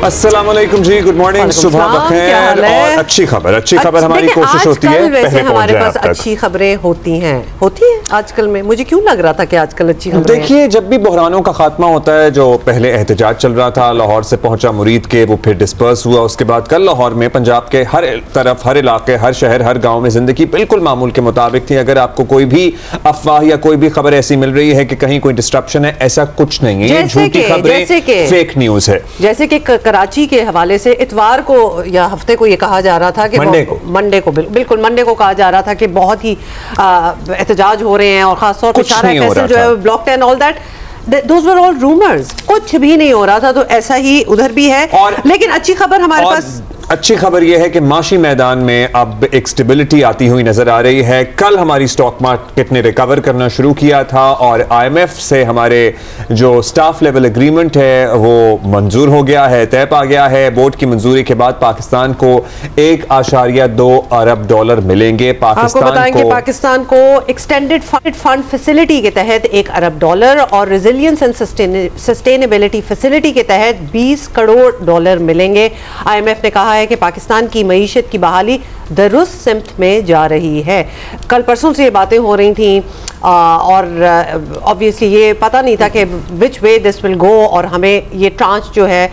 अस्सलाम वालेकुम जी, good morning, सुबह बखैर। और अच्छी खबर हमारी कोशिश होती है वैसे हमारे पास अच्छी खबरें होती हैं आजकल में। मुझे क्यों लग रहा था कि आजकल अच्छी खबरें देखिए, जब भी बहरानों का खात्मा होता है, जो पहले एहतजाज चल रहा था, लाहौर से पहुंचा मुरीद के, वो फिर डिस्पर्स हुआ, उसके बाद कल लाहौर में पंजाब के हर तरफ, हर इलाके, हर शहर, हर गांव में जिंदगी बिल्कुल मामूल के मुताबिक थी। अगर आपको कोई भी अफवाह या कोई भी खबर ऐसी मिल रही है कि कहीं कोई डिस्ट्रप्शन है, ऐसा कुछ नहीं है। झूठी खबरें, फेक न्यूज है। जैसे कि कराची के हवाले से इतवार को या हफ्ते को ये कहा जा रहा था कि मंडे को बिल्कुल मंडे को कहा जा रहा था कि बहुत ही एहतजाज हो रहे हैं और खासतौर पर शारा फैसल जो है block 10 all that, those were all rumors, कुछ भी नहीं हो रहा था। तो ऐसा ही उधर भी है। लेकिन अच्छी खबर हमारे पास, अच्छी खबर यह है कि माशी मैदान में अब एक स्टेबिलिटी आती हुई नजर आ रही है। कल हमारी स्टॉक मार्केट ने रिकवर करना शुरू किया था और IMF से हमारे जो स्टाफ लेवल एग्रीमेंट है वो मंजूर हो गया है, तय पा गया है। बोर्ड की मंजूरी के बाद पाकिस्तान को 1.2 अरब डॉलर मिलेंगे। पाकिस्तान को एक्सटेंडेड फंड फैसिलिटी के तहत 1 अरब डॉलर और रेजिलियंस एंड सस्टेनेबिलिटी फैसिलिटी के तहत 20 करोड़ डॉलर मिलेंगे। IMF ने कहा है कि पाकिस्तान की मईशत की बहाली दुरुस्त सिमत में जा रही है। कल परसों से ये बातें हो रही थी और ऑब्वियसली ये पता नहीं था कि विच वे दिस विल गो और हमें ये ट्रांच जो है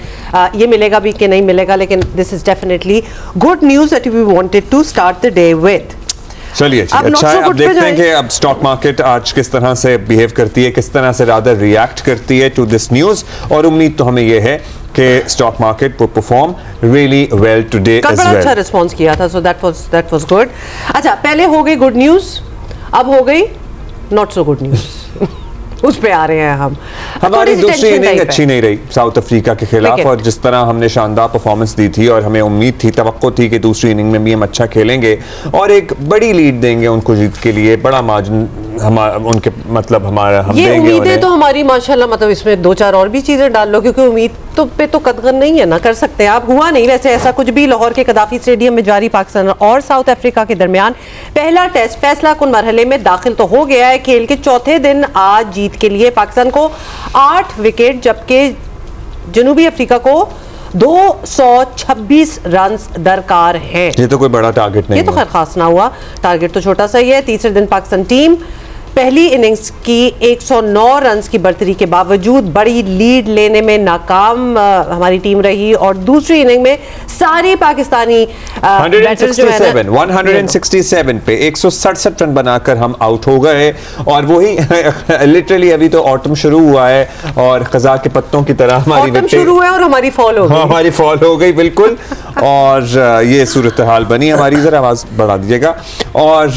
ये मिलेगा भी कि नहीं मिलेगा। लेकिन this is definitely good news that we wanted to start the day with. चलिए अच्छा है, अब देखते हैं कि अब स्टॉक मार्केट आज किस तरह से बिहेव करती है, किस तरह से रादर रिएक्ट करती है टू दिस न्यूज़। और उम्मीद तो हमें ये है कि स्टॉक मार्केट वो perform really well today as well. अच्छा रिस्पांस किया था, सो दैट वाज गुड। अच्छा, पहले हो गई गुड न्यूज़, अब हो गई नॉट सो गुड न्यूज़। उस पे आ रहे हैं हम। हमारी दूसरी इनिंग अच्छी नहीं रही साउथ अफ्रीका के खिलाफ, और जिस तरह हमने शानदार परफॉर्मेंस दी थी और हमें उम्मीद थी, तवक्को थी कि दूसरी इनिंग में भी हम अच्छा खेलेंगे और एक बड़ी लीड देंगे उनको जीत के लिए, बड़ा मार्जिन उनके मतलब हमारा हम ये उम्मीदें तो हमारी माशाल्लाह, मतलब इसमें 2-4 और भी चीजें डाल लो क्योंकि उम्मीद तो पे तो कदगन नहीं है ना, कर सकते आप। हुआ नहीं वैसे ऐसा कुछ भी। लाहौर के कदाफी स्टेडियम में जारी पाकिस्तान और साउथ अफ्रीका के दरमियान पहला टेस्ट फैसला कुन मरहले में दाखिल तो हो गया है। खेल के चौथे दिन आज जीत के लिए पाकिस्तान को 8 विकेट जबकि जनूबी अफ्रीका को 226 रन दरकार है। ये तो कोई बड़ा टारगेट नहीं, ये तो खैर खास ना हुआ, टारगेट तो छोटा सा ही है। तीसरे दिन पाकिस्तान टीम पहली इनिंग्स की 109 रन्स की बढ़तरी के बावजूद बड़ी लीड लेने में नाकाम हमारी टीम रही और दूसरी इनिंग में सारी पाकिस्तानी 167 पे 167 रन बनाकर हम आउट हो गए। और वही लिटरली अभी तो ऑटम शुरू हुआ है और खजा के पत्तों की तरह हमारी ऑटम शुरू हुआ है और हमारी फॉल हो गई। हमारी फॉल हो गई बिल्कुल। और ये सूरत हाल बनी हमारी। जरा आवाज बढ़ा दीजिएगा। और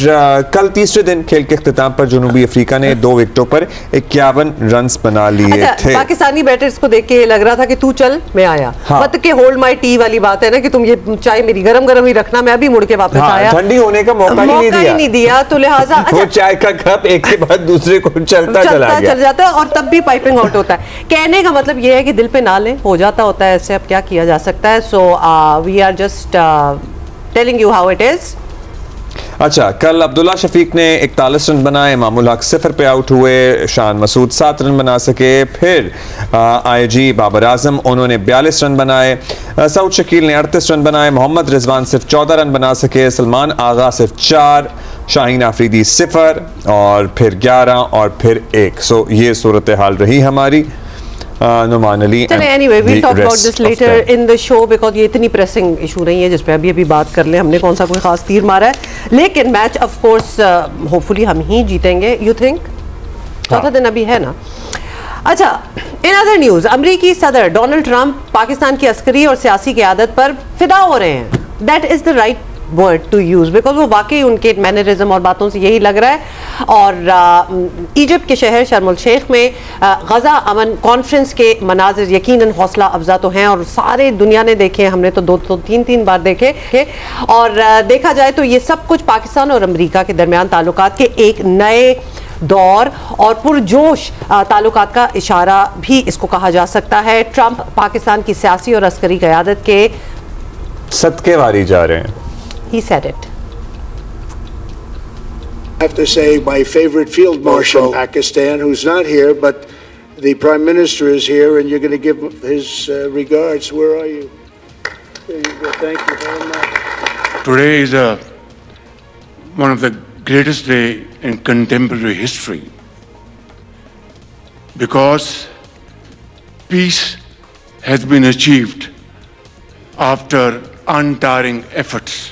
कल तीसरे दिन खेल के इख्तिताम पर जनूबी अफ्रीका ने 2 विकेटों पर 51 रन्स बना लिए थे। पाकिस्तानी बैटर्स को देख के लग रहा था कि तू चल मैं आया। हाँ। मतलब कि होल्ड माय टी वाली बात है ना कि तुम ये चाय मेरी गरम ही रखना, मैं अभी मुड़ के वापस आया। ठंडी होने का मौका ही नहीं दिया तो लिहाजा वो चाय का कप एक के बाद दूसरे को चल जाता है और तब भी पाइपिंग आउट होता है। कहने का मतलब ये है कि दिल पे ना लें, हो जाता होता है, ऐसे अब क्या किया जा सकता है। So we are just telling you how it is. अच्छा, कल अब्दुल्ला शफीक ने 41 रन बनाए, मामूल हक 0 पे आउट हुए, शान मसूद 7 रन बना सके, फिर IG बाबर आजम उन्होंने 42 रन बनाए, सऊद शकील ने 38 रन बनाए, मोहम्मद रिजवान सिर्फ 14 रन बना सके, सलमान आगा सिर्फ 4, शाहीन आफरीदी 0 और फिर 11 और फिर 1। सो ये सूरत हाल रही हमारी। Anyway, we'll talk about this later in the show because ये इतनी प्रेसिंग इशू नहीं है जिस पे अभी बात कर ले। हमने कौन सा कोई खास तीर मारा है, लेकिन मैच ऑफ कोर्स होपफुली हम ही जीतेंगे। You think? चौथा दिन अभी है ना। अच्छा, इन अदर न्यूज, अमेरिकी सदर डोनाल्ड ट्रंप पाकिस्तान की अस्करी और सियासी क़यादत पर फिदा हो रहे हैं। That is the right word to use because वो वाकई उनके मैनरिज्म और बातों से यही लग रहा है। और इजिप्ट के शहर शर्म अल शेख में गजा अमन कॉन्फ्रेंस के मनाजिर यकीनन हौसला अफजा तो हैं और सारे दुनिया ने देखे, हमने तो 2-3 बार देखे। और देखा जाए तो ये सब कुछ पाकिस्तान और अमेरिका के दरमियान ताल्लुकात के एक नए दौर और पुरजोश ताल्लुकात का इशारा भी इसको कहा जा सकता है। ट्रंप पाकिस्तान की सियासी और अस्करी क़यादत के सदके वारी जा रहे हैं। He said it. I have to say my favorite field marshal in Pakistan, who's not here, but The Prime Minister is here, and you're going to give his regards. Where are you? There you go. Thank you very much. Today is one of the greatest days in contemporary history, because peace has been achieved after untiring efforts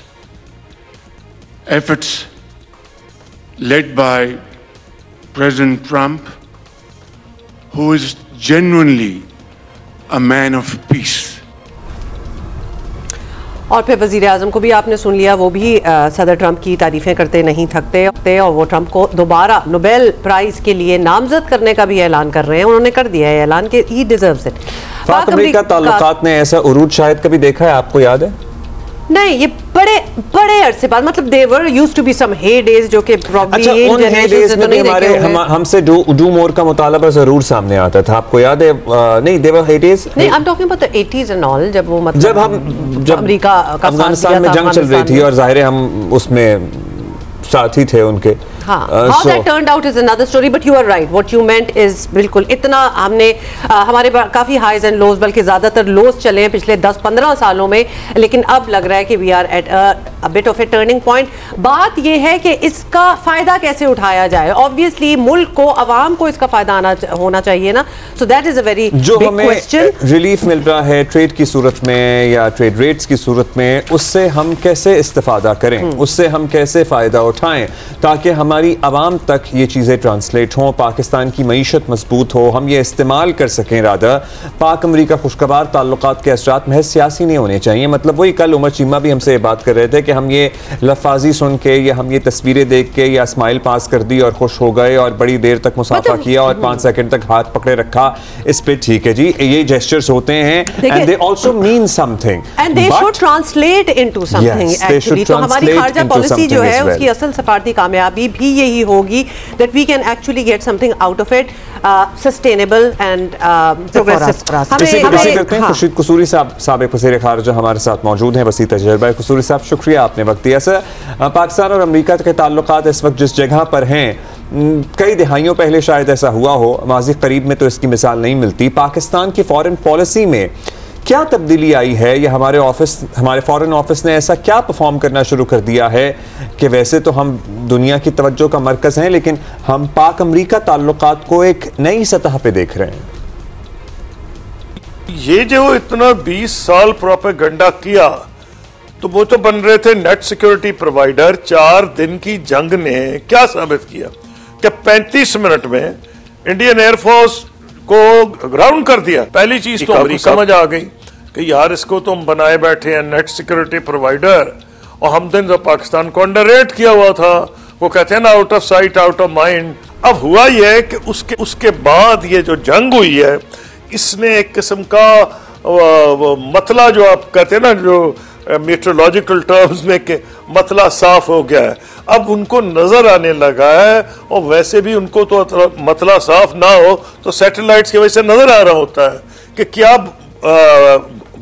led by President Trump, who is genuinely a man of peace. और फिर वज़ीर आज़म को भी आपने सुन लिया, वो भी सदर ट्रंप की तारीफ़ें करते नहीं थकते और वो ट्रंप को दोबारा नोबेल प्राइज़ के लिए नामजद करने का भी ऐलान कर रहे हैं। उन्होंने कर दिया है ऐलान कि ही डिजर्व्स इट। पाक अमेरिका ताल्लुकात ने ऐसा उरूज शायद कभी देखा है, आपको याद है? नहीं, ये बड़े अरसे बाद, मतलब there used to be some heydays जो कि प्रॉब्ली इन जनरेशन से तो नहीं देखे होंगे। हमसे डू मोर का मुतालबा जरूर सामने आता था, आपको याद है? नहीं, देवर हे डेज नहीं, I am talking about the 80s and all, जब वो मतलब जब अमेरिका का अफगानिस्तान में जंग चल रही थी और जाहिर है हम उसमें साथी थे उनके। How that turned out is another story, but you are right. What you meant is बिल्कुल इतना हमने हमारे काफ़ी हाइज एंड लोज, बल्कि ज़्यादातर लोज चले हैं पिछले 10-15 सालों में, लेकिन अब लग रहा है कि we are at a bit of a turning point. बात ये है कि इसका फ़ायदा कैसे उठाया जाए। ऑब्वियसली मुल्क को, आवाम को इसका फ़ायदा होना चाहिए ना, so that is a very big question. Relief मिल रहा है ट्रेड की सूरत में या ट्रेड रेट्स की सूरत में, उससे हम कैसे इस्तेफादा करें, उससे हम कैसे फ़ायदा उठाएं ताकि हमारी आवाम तक ये चीज़ें ट्रांसलेट हों, पाकिस्तान की मईशत मजबूत हो, हम ये इस्तेमाल कर सकें। राधा पाक अमरीका खुशगवार ताल्लुकात के असरात महज सियासी नहीं होने चाहिए। मतलब वही कल उमर चीमा भी हमसे बात कर रहे थे कि हम ये लफाजी सुन के या हम ये तस्वीरें देख के या स्माइल पास कर दी और खुश हो गए और बड़ी देर तक मुसाफा किया और 5 सेकंड तक हाथ पकड़े रखा, इस पे ठीक है जी, ये जेस्चर्स होते हैं and they also mean something and they should translate into something actually. तो हमारी खारजा पॉलिसी जो है उसकी असल सफारती कामयाबी भी यही होगी that we can actually get something out of it, sustainable and progressive। इसी करते हैं खुर्शीद कसूरी साहब, साबिक वज़ीर ख़ारिजा हमारे साथ मौजूद हैं, वसी तजर्बा है। कसूरी साहब, शुक्रिया आपने वक्त दिया। सर, पाकिस्तान और अमेरिका के ताल्लुकात इस वक्त जिस जगह पर हैं, कई दिहाइयों पहले शायद ऐसा हुआ हो, माज़ी करीब में तो इसकी मिसाल नहीं मिलती। पाकिस्तान की फॉरेन पॉलिसी में क्या तब्दीली आई है या हमारे फॉरेन ऑफिस ने ऐसा क्या परफॉर्म करना शुरू कर दिया है कि वैसे तो हम दुनिया की तवज्जो का मरकज़ हैं, लेकिन हम पाक अमरीका ताल्लुकात को एक नई सतह पे देख रहे हैं? ये जो इतना 20 साल प्रोपेगेंडा किया, तो वो तो बन रहे थे नेट सिक्योरिटी प्रोवाइडर। 4 दिन की जंग ने क्या साबित किया कि 35 मिनट में इंडियन एयरफोर्स को ग्राउंड कर दिया। पहली चीज तो अमेरिका समझ आ गई कि यार इसको तो हम बनाए बैठे हैं नेट सिक्योरिटी प्रोवाइडर, और हम दिन जो पाकिस्तान को अंडररेट किया हुआ था, वो कहते हैं ना out of sight out of mind. अब हुआ यह कि उसके बाद ये जो जंग हुई है, इसने एक किस्म का मतला, जो आप कहते हैं ना, जो मेट्रोलॉजिकल टर्म्स में के मतला साफ हो गया है। अब उनको नजर आने लगा है, और वैसे भी उनको तो मतला साफ ना हो तो सैटेलाइट्स की वजह से नजर आ रहा होता है कि क्या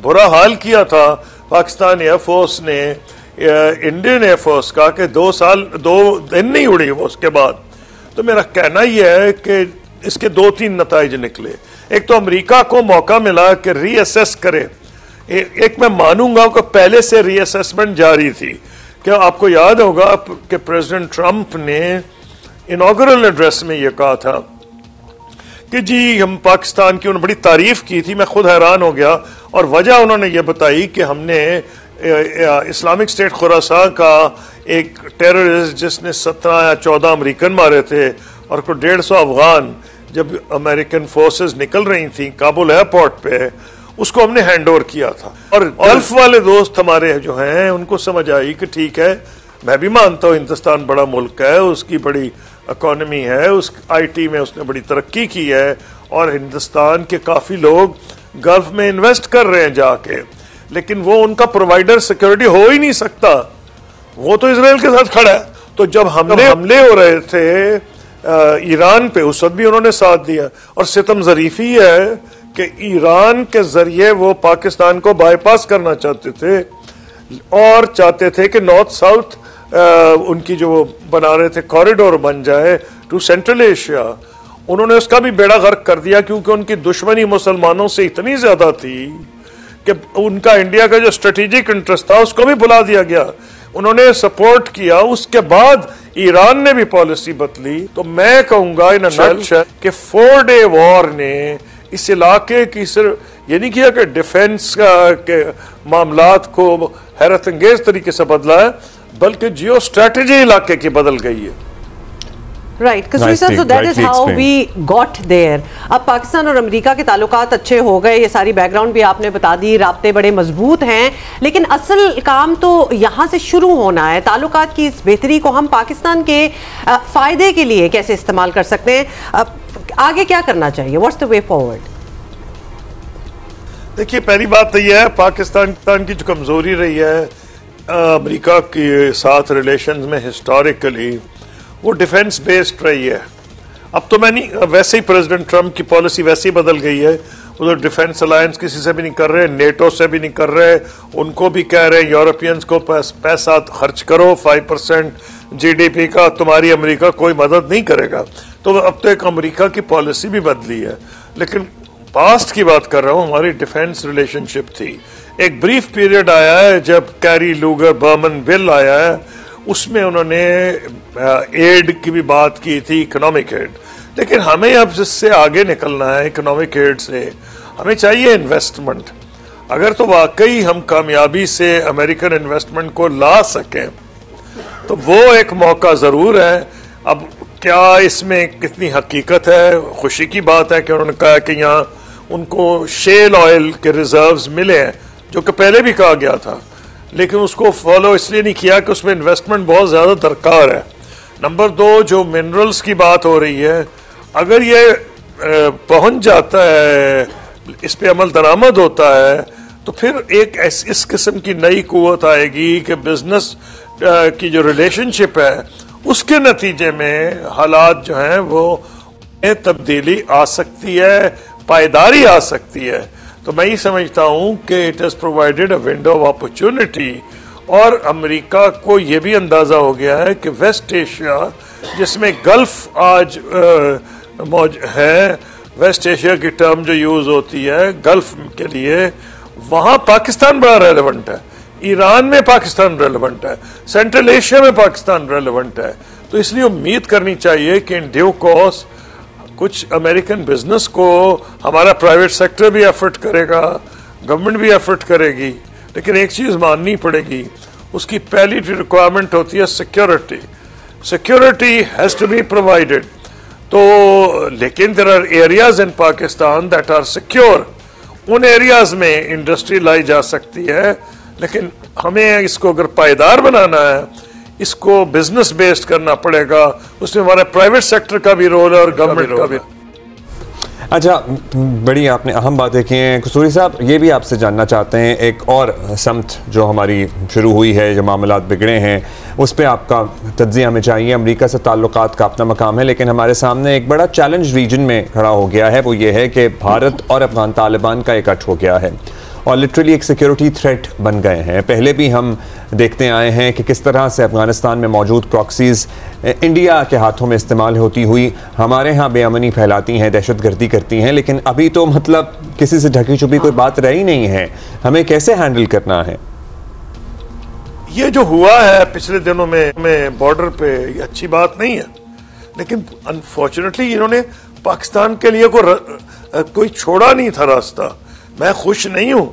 बुरा हाल किया था पाकिस्तान एयरफोर्स ने इंडियन एयरफोर्स का कि 2 दिन नहीं उड़ी वो उसके बाद। तो मेरा कहना यह है कि इसके 2-3 नताइज निकले। एक तो अमेरिका को मौका मिला कि रीअसेस करे। एक मैं मानूंगा कि पहले से रीअसेसमेंट जारी थी। क्या आपको याद होगा कि प्रेसिडेंट ट्रंप ने इनॉग्रल एड्रेस में यह कहा था कि जी हम पाकिस्तान की, उन्होंने बड़ी तारीफ की थी, मैं खुद हैरान हो गया, और वजह उन्होंने ये बताई कि हमने इस्लामिक स्टेट खुरासान का एक टेररिस्ट जिसने 17 या 14 अमेरिकन मारे थे और को 150 अफगान, जब अमेरिकन फोर्सेस निकल रही थी काबुल एयरपोर्ट पे, उसको हमने हैंड ओवर किया था। और गल्फ वाले दोस्त हमारे जो हैं उनको समझ आई कि ठीक है, मैं भी मानता हूँ हिंदुस्तान बड़ा मुल्क है, उसकी बड़ी इकोनॉमी है, उस आईटी में उसने बड़ी तरक्की की है, और हिंदुस्तान के काफी लोग गल्फ में इन्वेस्ट कर रहे हैं जाके, लेकिन वो उनका प्रोवाइडर सिक्योरिटी हो ही नहीं सकता, वो तो इजराइल के साथ खड़ा है। तो जब हमले हो रहे थे ईरान पे, उस वक्त भी उन्होंने साथ दिया, और सितम ज़रीफी है कि ईरान के जरिए वो पाकिस्तान को बाईपास करना चाहते थे और चाहते थे कि नॉर्थ साउथ उनकी जो बना रहे थे कॉरिडोर बन जाए टू सेंट्रल एशिया, उन्होंने उसका भी बेड़ा गर्क कर दिया, क्योंकि उनकी दुश्मनी मुसलमानों से इतनी ज्यादा थी कि उनका इंडिया का जो स्ट्रेटेजिक इंटरेस्ट था उसको भी भुला दिया गया। उन्होंने सपोर्ट किया, उसके बाद ईरान ने भी पॉलिसी बदली। तो मैं कहूंगा इन नटशेल कि 4 डे वॉर ने इस इलाके की सिर्फ ये नहीं किया कि डिफेंस के मामलात को हैरत अंगेज तरीके से बदला है, बल्कि जियो स्ट्रेटेजी इलाके की बदल गई है। राइट कसूरी साहब, so that is how we got there. अब पाकिस्तान और अमेरिका के ताल्लुकात अच्छे हो गए, ये सारी बैकग्राउंड भी आपने बता दी, राब्ते बड़े मजबूत हैं, लेकिन असल काम तो यहाँ से शुरू होना है। ताल्लुकात की इस बेहतरी को हम पाकिस्तान के फायदे के लिए कैसे इस्तेमाल कर सकते हैं, आगे क्या करना चाहिए, व्हाट्स द वे फॉरवर्ड? देखिए, पहली बात तो यह है, पाकिस्तान की जो कमजोरी रही है अमेरिका के साथ रिलेशंस में हिस्टोरिकली, वो डिफेंस बेस्ड रही है। अब तो मैं नहीं, वैसे ही प्रेसिडेंट ट्रंप की पॉलिसी वैसे ही बदल गई है। उधर डिफेंस अलायंस किसी से भी नहीं कर रहे, नेटो से भी नहीं कर रहे, उनको भी कह रहे हैं यूरोपियंस को पैसा खर्च करो, 5% GDP का, तुम्हारी अमेरिका कोई मदद नहीं करेगा। तो अब तो एक अमेरिका की पॉलिसी भी बदली है। लेकिन पास्ट की बात कर रहा हूं, हमारी डिफेंस रिलेशनशिप थी। एक ब्रीफ पीरियड आया है जब कैरी लूगर बर्मन बिल आया है, उसमें उन्होंने एड की भी बात की थी, इकोनॉमिक एड। लेकिन हमें अब जिससे आगे निकलना है इकोनॉमिक एड से, हमें चाहिए इन्वेस्टमेंट। अगर तो वाकई हम कामयाबी से अमेरिकन इन्वेस्टमेंट को ला सकें तो वो एक मौका जरूर है। अब क्या इसमें कितनी हकीकत है, खुशी की बात है कि उन्होंने कहा कि यहाँ उनको शेल ऑयल के रिजर्व्स मिले हैं, जो कि पहले भी कहा गया था, लेकिन उसको फॉलो इसलिए नहीं किया कि उसमें इन्वेस्टमेंट बहुत ज्यादा दरकार है। नंबर 2, जो मिनरल्स की बात हो रही है, अगर ये पहुंच जाता है, इस पे अमल दरामद होता है, तो फिर एक इस किस्म की नई कुव्वत आएगी कि बिजनेस की जो रिलेशनशिप है उसके नतीजे में हालात जो हैं वो तब्दीली आ सकती है, पायदारी आ सकती है। तो मैं ये समझता हूं कि it has provided a window of opportunity. और अमेरिका को ये भी अंदाजा हो गया है कि वेस्ट एशिया, जिसमें गल्फ आज है, वेस्ट एशिया की टर्म जो यूज होती है गल्फ के लिए, वहां पाकिस्तान बड़ा रेलेवेंट है, ईरान में पाकिस्तान रेलेवेंट है, सेंट्रल एशिया में पाकिस्तान रेलेवेंट है। तो इसलिए उम्मीद करनी चाहिए कि इन ड्यू कोर्स कुछ अमेरिकन बिजनेस को हमारा प्राइवेट सेक्टर भी एफर्ट करेगा, गवर्नमेंट भी एफर्ट करेगी, लेकिन एक चीज माननी पड़ेगी, उसकी पहली रिक्वायरमेंट होती है security. Security has to be provided. तो लेकिन there are areas in Pakistan that are secure, उन एरियाज में इंडस्ट्री लाई जा सकती है, लेकिन हमें इसको अगर पायदार बनाना है, इसको बिजनेस बेस्ड करना पड़ेगा। उसमें हमारे प्राइवेट सेक्टर का भी रोल है और गवर्नमेंट का भी। अच्छा, बड़ी आपने अहम बातें की हैं कसूरी साहब। ये भी आपसे जानना चाहते हैं, एक और समत जो हमारी शुरू हुई है, जो मामलात बिगड़े हैं, उस पर आपका तज्ज़िया हमें चाहिए। अमेरिका से ताल्लुकात का अपना मकाम है, लेकिन हमारे सामने एक बड़ा चैलेंज रीजन में खड़ा हो गया है। वो ये है कि भारत और अफगान तालिबान का इकट्ठ हो गया है और लिटरली एक सिक्योरिटी थ्रेट बन गए हैं। पहले भी हम देखते आए हैं कि किस तरह से अफगानिस्तान में मौजूद प्रॉक्सीज इंडिया के हाथों में इस्तेमाल होती हुई हमारे यहाँ बेअमनी फैलाती हैं, दहशतगर्दी करती हैं। लेकिन अभी तो मतलब किसी से ढकी छुपी कोई बात रही नहीं है। हमें कैसे हैंडल करना है? ये जो हुआ है पिछले दिनों में बॉर्डर पे, ये अच्छी बात नहीं है, लेकिन अनफॉर्चुनेटली इन्होंने पाकिस्तान के लिए कोई छोड़ा नहीं था रास्ता। मैं खुश नहीं हूं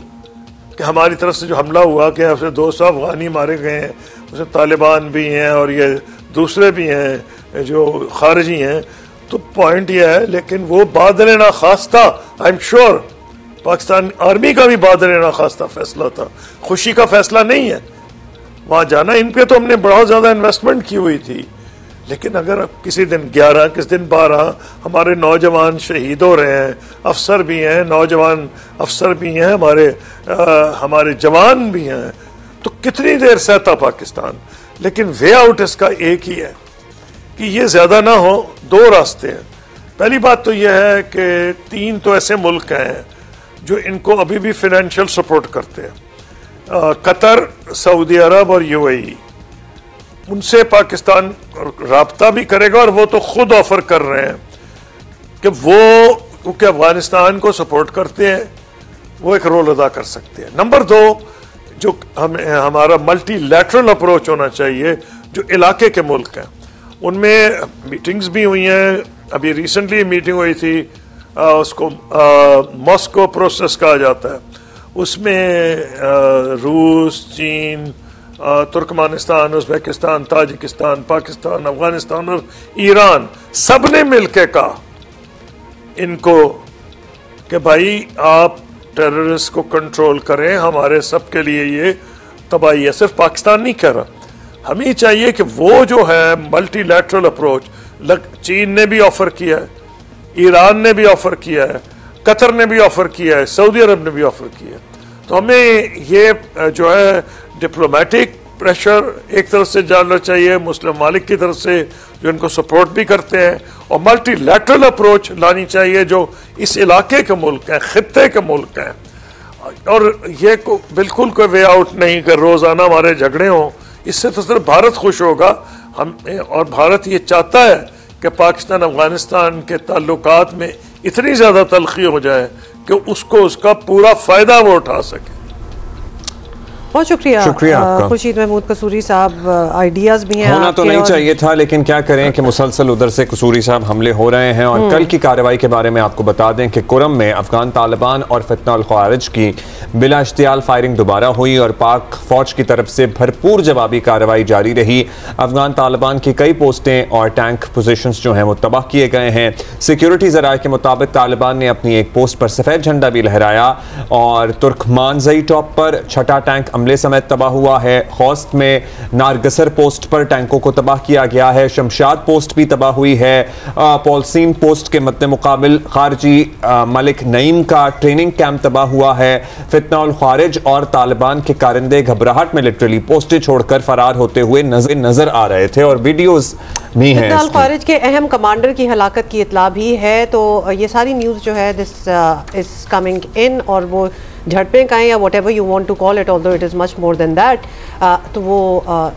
कि हमारी तरफ से जो हमला हुआ कि उसमें 200 अफगानी मारे गए हैं, उसमें तालिबान भी हैं और ये दूसरे भी हैं जो खारजी हैं। तो पॉइंट ये है, लेकिन वो बादल नाखास्ता, I am sure Pakistan army का भी बादल नाखास्ता फैसला था, खुशी का फैसला नहीं है वहां जाना। इन पे तो हमने बहुत ज्यादा इन्वेस्टमेंट की हुई थी, लेकिन अगर किसी दिन 11, किसी दिन 12 हमारे नौजवान शहीद हो रहे हैं, अफसर भी हैं, नौजवान अफसर भी हैं, हमारे जवान भी हैं, तो कितनी देर सहता पाकिस्तान। लेकिन वे आउट इसका एक ही है कि ये ज्यादा ना हो। 2 रास्ते हैं। पहली बात तो यह है कि 3 तो ऐसे मुल्क हैं जो इनको अभी भी फाइनेंशियल सपोर्ट करते हैं, कतर, सऊदी अरब और UAE। उनसे पाकिस्तान राब्ता भी करेगा और वो तो खुद ऑफर कर रहे हैं कि वो क्योंकि अफगानिस्तान को सपोर्ट करते हैं, वो एक रोल अदा कर सकते हैं। नंबर 2, जो हमारा मल्टीलैटरल अप्रोच होना चाहिए, जो इलाके के मुल्क हैं उनमें मीटिंग्स भी हुई हैं। अभी रिसेंटली मीटिंग हुई थी, उसको मॉस्को प्रोसेस कहा जाता है, उसमें रूस, चीन, तुर्कमानिस्तान, उज़्बेकिस्तान, ताजिकिस्तान, पाकिस्तान, अफगानिस्तान और ईरान सब ने मिलकर कहा इनको कि भाई आप टेररिस्ट को कंट्रोल करें, हमारे सब के लिए ये तबाही है। सिर्फ पाकिस्तान नहीं कह रहा, हमें चाहिए कि वो जो है मल्टीलैटरल अप्रोच, चीन ने भी ऑफर किया है, ईरान ने भी ऑफर किया है, कतर ने भी ऑफर किया है, सऊदी अरब ने भी ऑफर किया है। तो हमें ये जो है डिप्लोमेटिक प्रेशर एक तरफ से डालना चाहिए मुस्लिम मालिक की तरफ से जो इनको सपोर्ट भी करते हैं, और मल्टीलैटरल अप्रोच लानी चाहिए जो इस इलाके के मुल्क हैं, खित्ते के मुल्क हैं। और ये बिल्कुल कोई वे आउट नहीं कर रोजाना हमारे झगड़े हों, इससे तो सिर्फ भारत खुश होगा। हम और भारत ये चाहता है कि पाकिस्तान अफगानिस्तान के ताल्लुकात में इतनी ज्यादा तलखी हो जाए कि उसको उसका पूरा फायदा वो उठा सके। बहुत शुक्रिया खुर्शीद महमूद कसूरी साहब। आइडियाज भी हैं, होना तो नहीं चाहिए था, लेकिन क्या करें कि मुसलसल उधर से कसूरी साहब हमले हो रहे हैं। और कल की कार्रवाई के बारे में आपको बता दें कि कुरम में अफगान तालिबान और फितना अल ख्वारिज की बिला इश्तियाल फायरिंग दोबारा हुई और पाक फौज की तरफ से भरपूर जवाबी कार्रवाई जारी रही। अफगान तालिबान की कई पोस्टें और टैंक पोजीशंस जो हैं वो तबाह किए गए हैं। सिक्योरिटी ज़राए के मुताबिक तालिबान ने अपनी एक पोस्ट पर सफ़ेद झंडा भी लहराया और तुर्कमानजई टॉप पर छठा टैंक हमले समेत तबाह हुआ है। हौस्त में नारगसर पोस्ट पर टैंकों को तबाह किया गया है। शमशाद पोस्ट भी तबाह हुई है। पॉलसीन पोस्ट के मद्दे मुकाबिल खारजी मलिक नईम का ट्रेनिंग कैंप तबाह हुआ है। फितना उल ख्वारिज और तालिबान के कारिंदे घबराहट में लिटरली पोस्टें छोड़कर फरार होते हुए नजर आ रहे थे और वीडियोस भी हैं। फितना उल ख्वारिज के अहम कमांडर की हलाकत की इतला भी है। तो ये सारी न्यूज़ जो है दिस इज कमिंग इन, और वो झड़पें कहें या whatever you want to call it, although it is much more than that, तो वो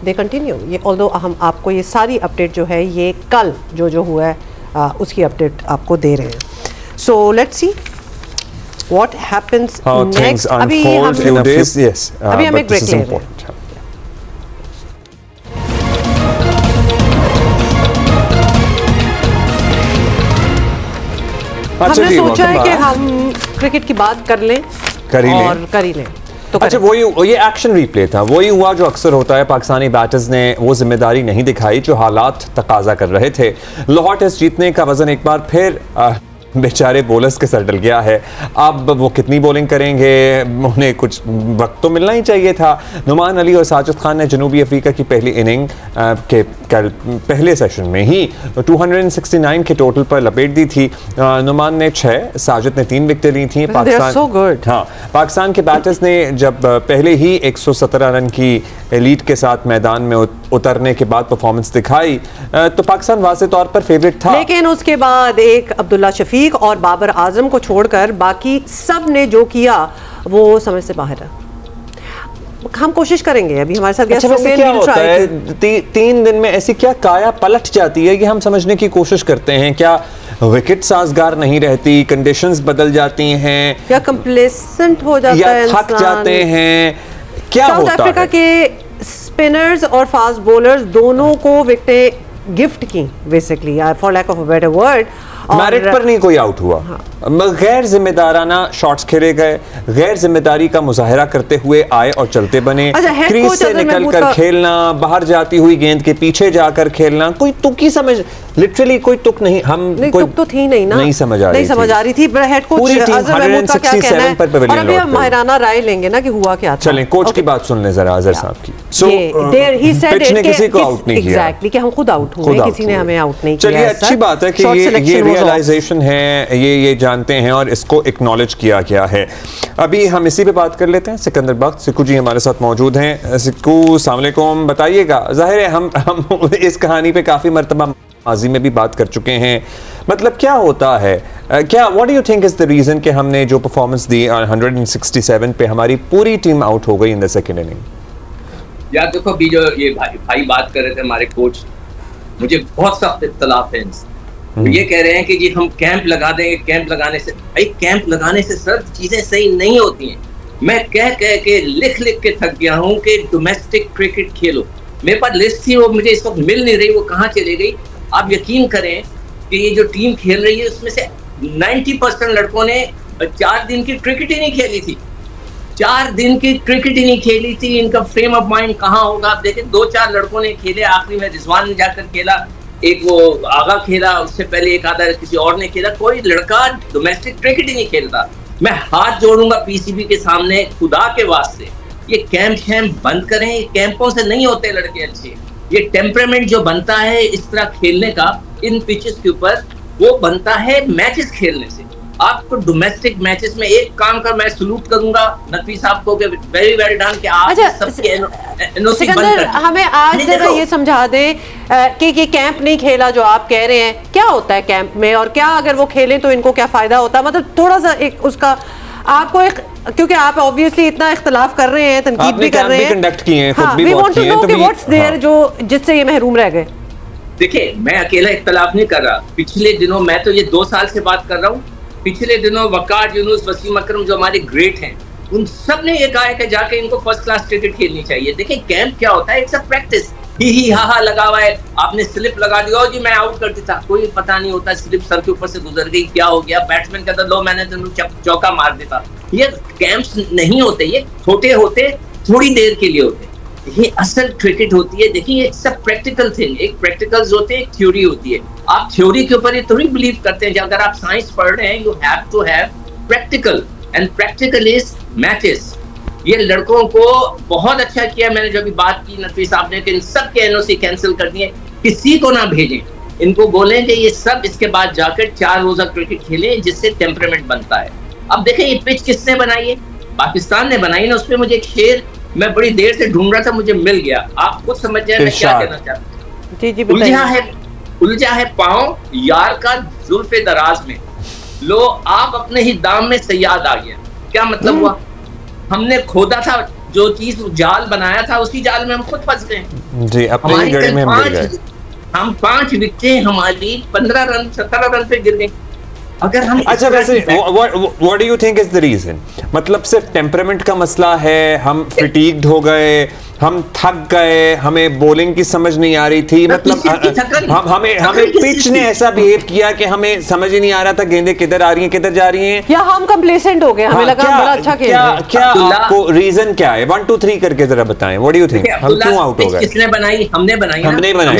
दे कंटिन्यू। ये ऑल्दो हम आपको ये सारी अपडेट जो है ये कल जो हुआ है उसकी अपडेट आपको दे रहे हैं। So let's see what happens next. अभी हम एक ब्रेक ले रहे हैं। हमने सोचा है कि हम क्रिकेट की बात कर लें। कर ही लें। तो अच्छा, वो ये एक्शन रिप्ले था, वही हुआ जो अक्सर होता है। पाकिस्तानी बैटर्स ने वो जिम्मेदारी नहीं दिखाई जो हालात तकाजा कर रहे थे। लाहौर टेस्ट जीतने का वजन एक बार फिर बेचारे बॉलर्स के सर डल गया है। अब वो कितनी बॉलिंग करेंगे, उन्हें कुछ वक्त तो मिलना ही चाहिए था। नुमान अली और साजिद खान ने जनूबी अफ्रीका की पहली इनिंग के कल पहले सेशन में ही 269 के टोटल पर लपेट दी थी। नुमान ने 6, साजिद ने 3 विकेटें ली थी। पाकिस्तान के बैटर्स ने जब पहले ही 117 रन की लीड के साथ मैदान में उतरने के बाद परफॉर्मेंस दिखाई तो पाकिस्तान वाज़े तौर पर फेवरेट था। लेकिन उसके बाद एक अब्दुल्ला शफीक और बाबर आजम को छोड़कर बाकी सब ने जो किया वो समझ से बाहर है। हम कोशिश करेंगे, अभी हमारे साथ अच्छा, वैसे क्या होता है 3 दिन में ऐसी क्या काया पलट जाती है, ये हम समझने की कोशिश करते हैं। क्या विकेट साजगार नहीं रहती, कंडीशंस बदल जाती हैं, या कंप्लेसेंट हो जाता है, या थक जाते हैं, क्या होता है? साउथ अफ्रीका के स्पिनर्स और फास्ट बॉलर्स दोनों को विकेटें गिफ्ट की basically, for lack of a better word. Merit पर नहीं कोई आउट हुआ। हाँ। गैर जिम्मेदाराना शॉट्स खेले गए, गैर जिम्मेदारी का मुजाहरा करते हुए आए और चलते बने। क्रीज से निकलकर खेलना, बाहर जाती हुई गेंद के पीछे जाकर खेलना, कोई तुक ही समझ, लिटरली कोई तुक नहीं। तुक तो थी नहीं ना, नहीं समझ आ रही थी। हेड कोच अजहर महमूद का क्या कहना है, और अभी हम माहिराना राय लेंगे ना कि हुआ क्या था। चलें कोच की बात सुन लें जरा, अजहर साहब की। पिच ने किसी को आउट नहीं किया। एग्जैक्टली, कि हम खुद आउट हुए, किसी ने हमें आउट नहीं किया। चलिए अच्छी बात है कि ये रियलाइजेशन है, ये जानते हैं और इसको एक्नॉलेज किया गया है। अभी हम इसी पे बात कर लेते हैं। सिकंदर बख्त सिक्कू जी हमारे साथ मौजूद हैं। सिक्कू अस्सलाम वालेकुम, बताइएगा, जाहिर है हम इस कहानी पे काफ़ी मरतबा माजी में भी बात कर चुके हैं। मतलब क्या होता है, क्या what do you think is the reason कि हमने जो परफॉर्मेंस दी 167 पे हमारी पूरी टीम आउट हो गई इन द सेकेंड इनिंग? यार देखो, अभी जो ये भाई बात कर रहे थे हमारे कोच, मुझे बहुत सख्त इख्तलाफ है इनसे। ये कह रहे हैं कि जी हम कैंप लगा देंगे, कैंप लगाने से, भाई कैंप लगाने से सर चीजें सही नहीं होती हैं। मैं कह के लिख के थक गया हूँ कि डोमेस्टिक क्रिकेट खेलो। मेरे पास लिस्ट थी, वो मुझे इस वक्त मिल नहीं रही, वो कहाँ चले गई। आप यकीन करें कि ये जो टीम खेल रही है उसमें से 90% लड़कों ने 4 दिन की क्रिकेट ही नहीं खेली थी। 4 दिन की क्रिकेट ही नहीं खेली थी। इनका फ्रेम ऑफ माइंड कहाँ होगा? आप देखें 2-4 लड़कों ने खेले, आखिरी में रिजवान ने जाकर खेला, एक वो आगा खेला, उससे पहले एक आधा किसी और ने खेला। कोई लड़का डोमेस्टिक क्रिकेट ही नहीं खेलता। मैं हाथ जोड़ूंगा पीसीबी के सामने, खुदा के वास्ते ये कैंप शैम्प बंद करें। ये कैंपों से नहीं होते लड़के अच्छे। ये टेम्परामेंट जो बनता है इस तरह खेलने का इन पिचेस के ऊपर, वो बनता है मैचेस खेलने से। आपको डोमेस्टिक मैचेस में एक काम का मैं सलूट करूंगा नकवी साहब को, वेरी वेल डन कि आप सबके एनओसी बंद कर। हमें आज जरा ये समझा दें कि ये कैंप नहीं खेला जो आप कह रहे हैं, क्या होता है कैंप में, और क्या अगर वो खेलें तो इनको क्या फायदा होता है? मतलब थोड़ा सा एक उसका आपको एक, क्योंकि आप ऑब्वियसली इतना इख्तलाफ कर रहे हैं, तनकीद भी कर रहे हैं, कंडक्ट किए हैं, खुद भी वी बहुत वांट टू किए हैं, नो तो कि व्हाट्स देयर जो जिससे ये महरूम रह गए। देखिए मैं अकेला इख्तलाफ नहीं कर रहा। पिछले दिनों, मैं तो ये 2 साल से बात कर रहा हूँ, पिछले दिनों वकार यूनुस, वसीम अकरम जो हमारे ग्रेट हैं, उन सब ने ये कहा है कि जाके इनको फर्स्ट क्लास क्रिकेट खेलनी चाहिए। देखिए कैंप क्या होता है, इट्स अ प्रैक्टिस। ही हा लगा हुआ है, आपने स्लिप लगा दिया और जी मैं आउट कर देता, कोई पता नहीं होता, स्लिप सर के ऊपर से गुजर गई, क्या हो गया, बैट्समैन कहता लो मैंने तो चौका मार देता। ये कैंप्स नहीं होते, ये छोटे होते, थोड़ी देर के लिए होते। ये असल क्रिकेट होती है। देखिए इट्स अ प्रैक्टिकल थिंग। एक प्रैक्टिकल्स होते हैं, एक थ्योरी होती है। आप थ्योरी के ऊपर ये थोड़ी बिलीव करते हैं। अगर आप साइंस पढ़ रहे हैं, you have to have practical, and practical is matches. ये लड़कों को बहुत अच्छा किया मैंने जो अभी बात की नकवी साहब ने कि इन सब के एनओसी कैंसिल कर दिए, किसी को ना भेजें, इनको बोलें कि ये सब इसके बाद जाकर 4 रोजा क्रिकेट खेलें जिससे टेम्परामेंट बनता है। अब देखें ये पिच किसने बनाई है? पाकिस्तान ने बनाई ना। उसमें मुझे एक शेर मैं बड़ी देर से ढूंढ रहा था, मुझे मिल गया। आप खुद समझ जाए मैं क्या कहना चाहता हूँ। जी, उलझा है पाँव यार का जुल्फे दराज में, लो आप अपने ही दाम में सयाद आ गया। क्या मतलब हुआ? हमने खोदा था जो चीज, जाल बनाया था, उसी जाल में हम खुद फंस गए जी। अपने ही गड़े में हम गिर गए। हम 5 विकेटें हमारी 15 रन 17 रन पे गिर गए। अगर हम अच्छा वैसे what do you think is the reason? मतलब सिर्फ टेम्परामेंट का मसला है, हम फिटीग्ड हो गए, हम थक गए, हमें बॉलिंग की समझ नहीं आ रही थी, मतलब हमें पिच ने ऐसा बिहेव किया कि हमें समझ ही नहीं आ रहा था गेंदें किधर आ रही हैं, किधर जा रही हैं, या हम कंप्लेसेंट हो गए, हमें लगा बड़ा अच्छा खेल रहे हैं। क्या आपको रीजन क्या है? 1 2 3 करके जरा बताएं। What do you think? हम क्यों आउट हो गए? किसने बनाई? हमने बनाई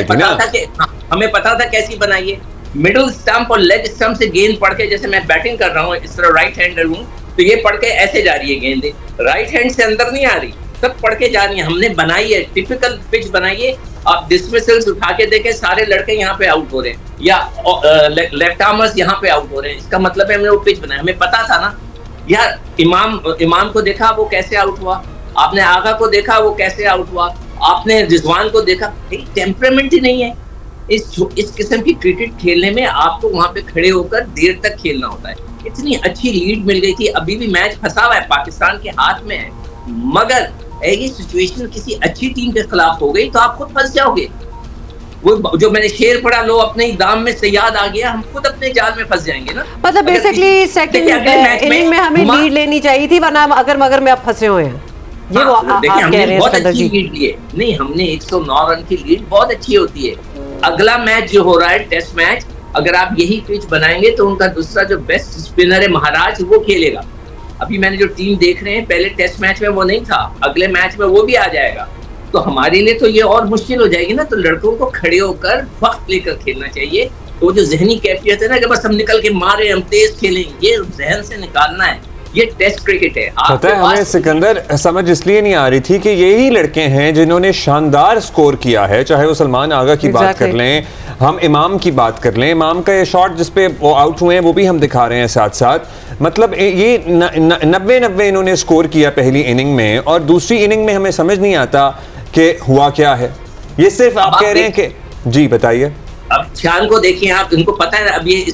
थी ना। हमें पता था कैसी बनाई है। मिडिल स्टंप और लेग स्टंप से गेंद पड़ के, जैसे मैं बैटिंग कर रहा हूँ, इस तरह राइट हैंडर हूँ, तो ये पड़ के ऐसे जा रही है गेंदें, राइट हैंड से अंदर नहीं आ रही, सब पड़ के जा रही है। हमने बनाई है, टिपिकल पिच बनाई है। आप डिसमिसल्स उठा के देखें, सारे लड़के यहाँ पे आउट हो रहे हैं, या लेफ्ट आर्मर्स यहाँ पे आउट हो रहे हैं। इसका मतलब है हमने वो पिच बनाया, हमें पता था ना यार। इमाम को देखा वो कैसे आउट हुआ, आपने आगा को देखा वो कैसे आउट हुआ, आपने रिजवान को देखा। टेम्परामेंट ही नहीं है। इस किस्म की क्रिकेट खेलने में आपको वहां पे खड़े होकर देर तक खेलना होता है। इतनी अच्छी लीड मिल गई थी, अभी भी मैच फंसा हुआ है, पाकिस्तान के हाथ में है, मगर ये सिचुएशन किसी अच्छी टीम के खिलाफ हो गई तो आप खुद फंस जाओगे। वो जो मैंने शेर पढ़ा, लो अपने ही दाम में सयाद आ गया, हम खुद अपने जाल में फंस जाएंगे ना। मतलब बेसिकली सेकंड इनिंग में हमें लीड लेनी चाहिए थी, वरना अगर मगर में आप फंसे हुए हैं। ये वो आप कह रहे हैं बहुत अच्छी लीड लिए। नहीं, हमने 109 रन की लीड बहुत अच्छी होती है। अगला मैच जो हो रहा है टेस्ट मैच, अगर आप यही पिच बनाएंगे तो उनका दूसरा जो बेस्ट स्पिनर है महाराज, वो खेलेगा। अभी मैंने जो टीम देख रहे हैं, पहले टेस्ट मैच में वो नहीं था, अगले मैच में वो भी आ जाएगा। तो हमारे लिए तो ये और मुश्किल हो जाएगी ना। तो लड़कों को खड़े होकर वक्त लेकर खेलना चाहिए। तो वो जो जहनी कैफियत है ना कि बस हम निकल के मारे, हम तेज खेलें, ये जहन से निकालना है। ये टेस्ट क्रिकेट है। पता है हमें सिकंदर समझ इसलिए नहीं आ रही थी कि यही लड़के हैं जिन्होंने शानदार स्कोर किया है, चाहे वो सलमान आगा की बात कर लें, हम इमाम की बात कर लें। इमाम का ये शॉट जिसपे वो आउट हुए हैं वो भी हम दिखा रहे हैं साथ साथ। मतलब ये 90 इन्होंने स्कोर किया पहली इनिंग में, और दूसरी इनिंग में हमें समझ नहीं आता कि हुआ क्या है। ये सिर्फ आप कह रहे हैं कि जी बताइए। अब शान को देखिए आप, इनको पता है अब ये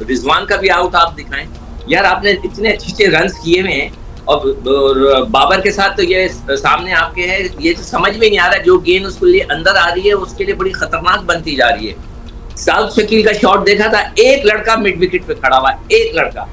रिजवान का भी आउट आप दिखाएं यार। आपने इतने अच्छे रन किए हुए हैं, और बाबर के साथ तो ये सामने आपके है, ये तो समझ में नहीं आ रहा। जो गेंद उसके लिए अंदर आ रही है उसके लिए बड़ी खतरनाक बनती जा रही है। साउथ शकील का शॉट देखा था, एक लड़का मिड विकेट पे खड़ा हुआ, एक लड़का,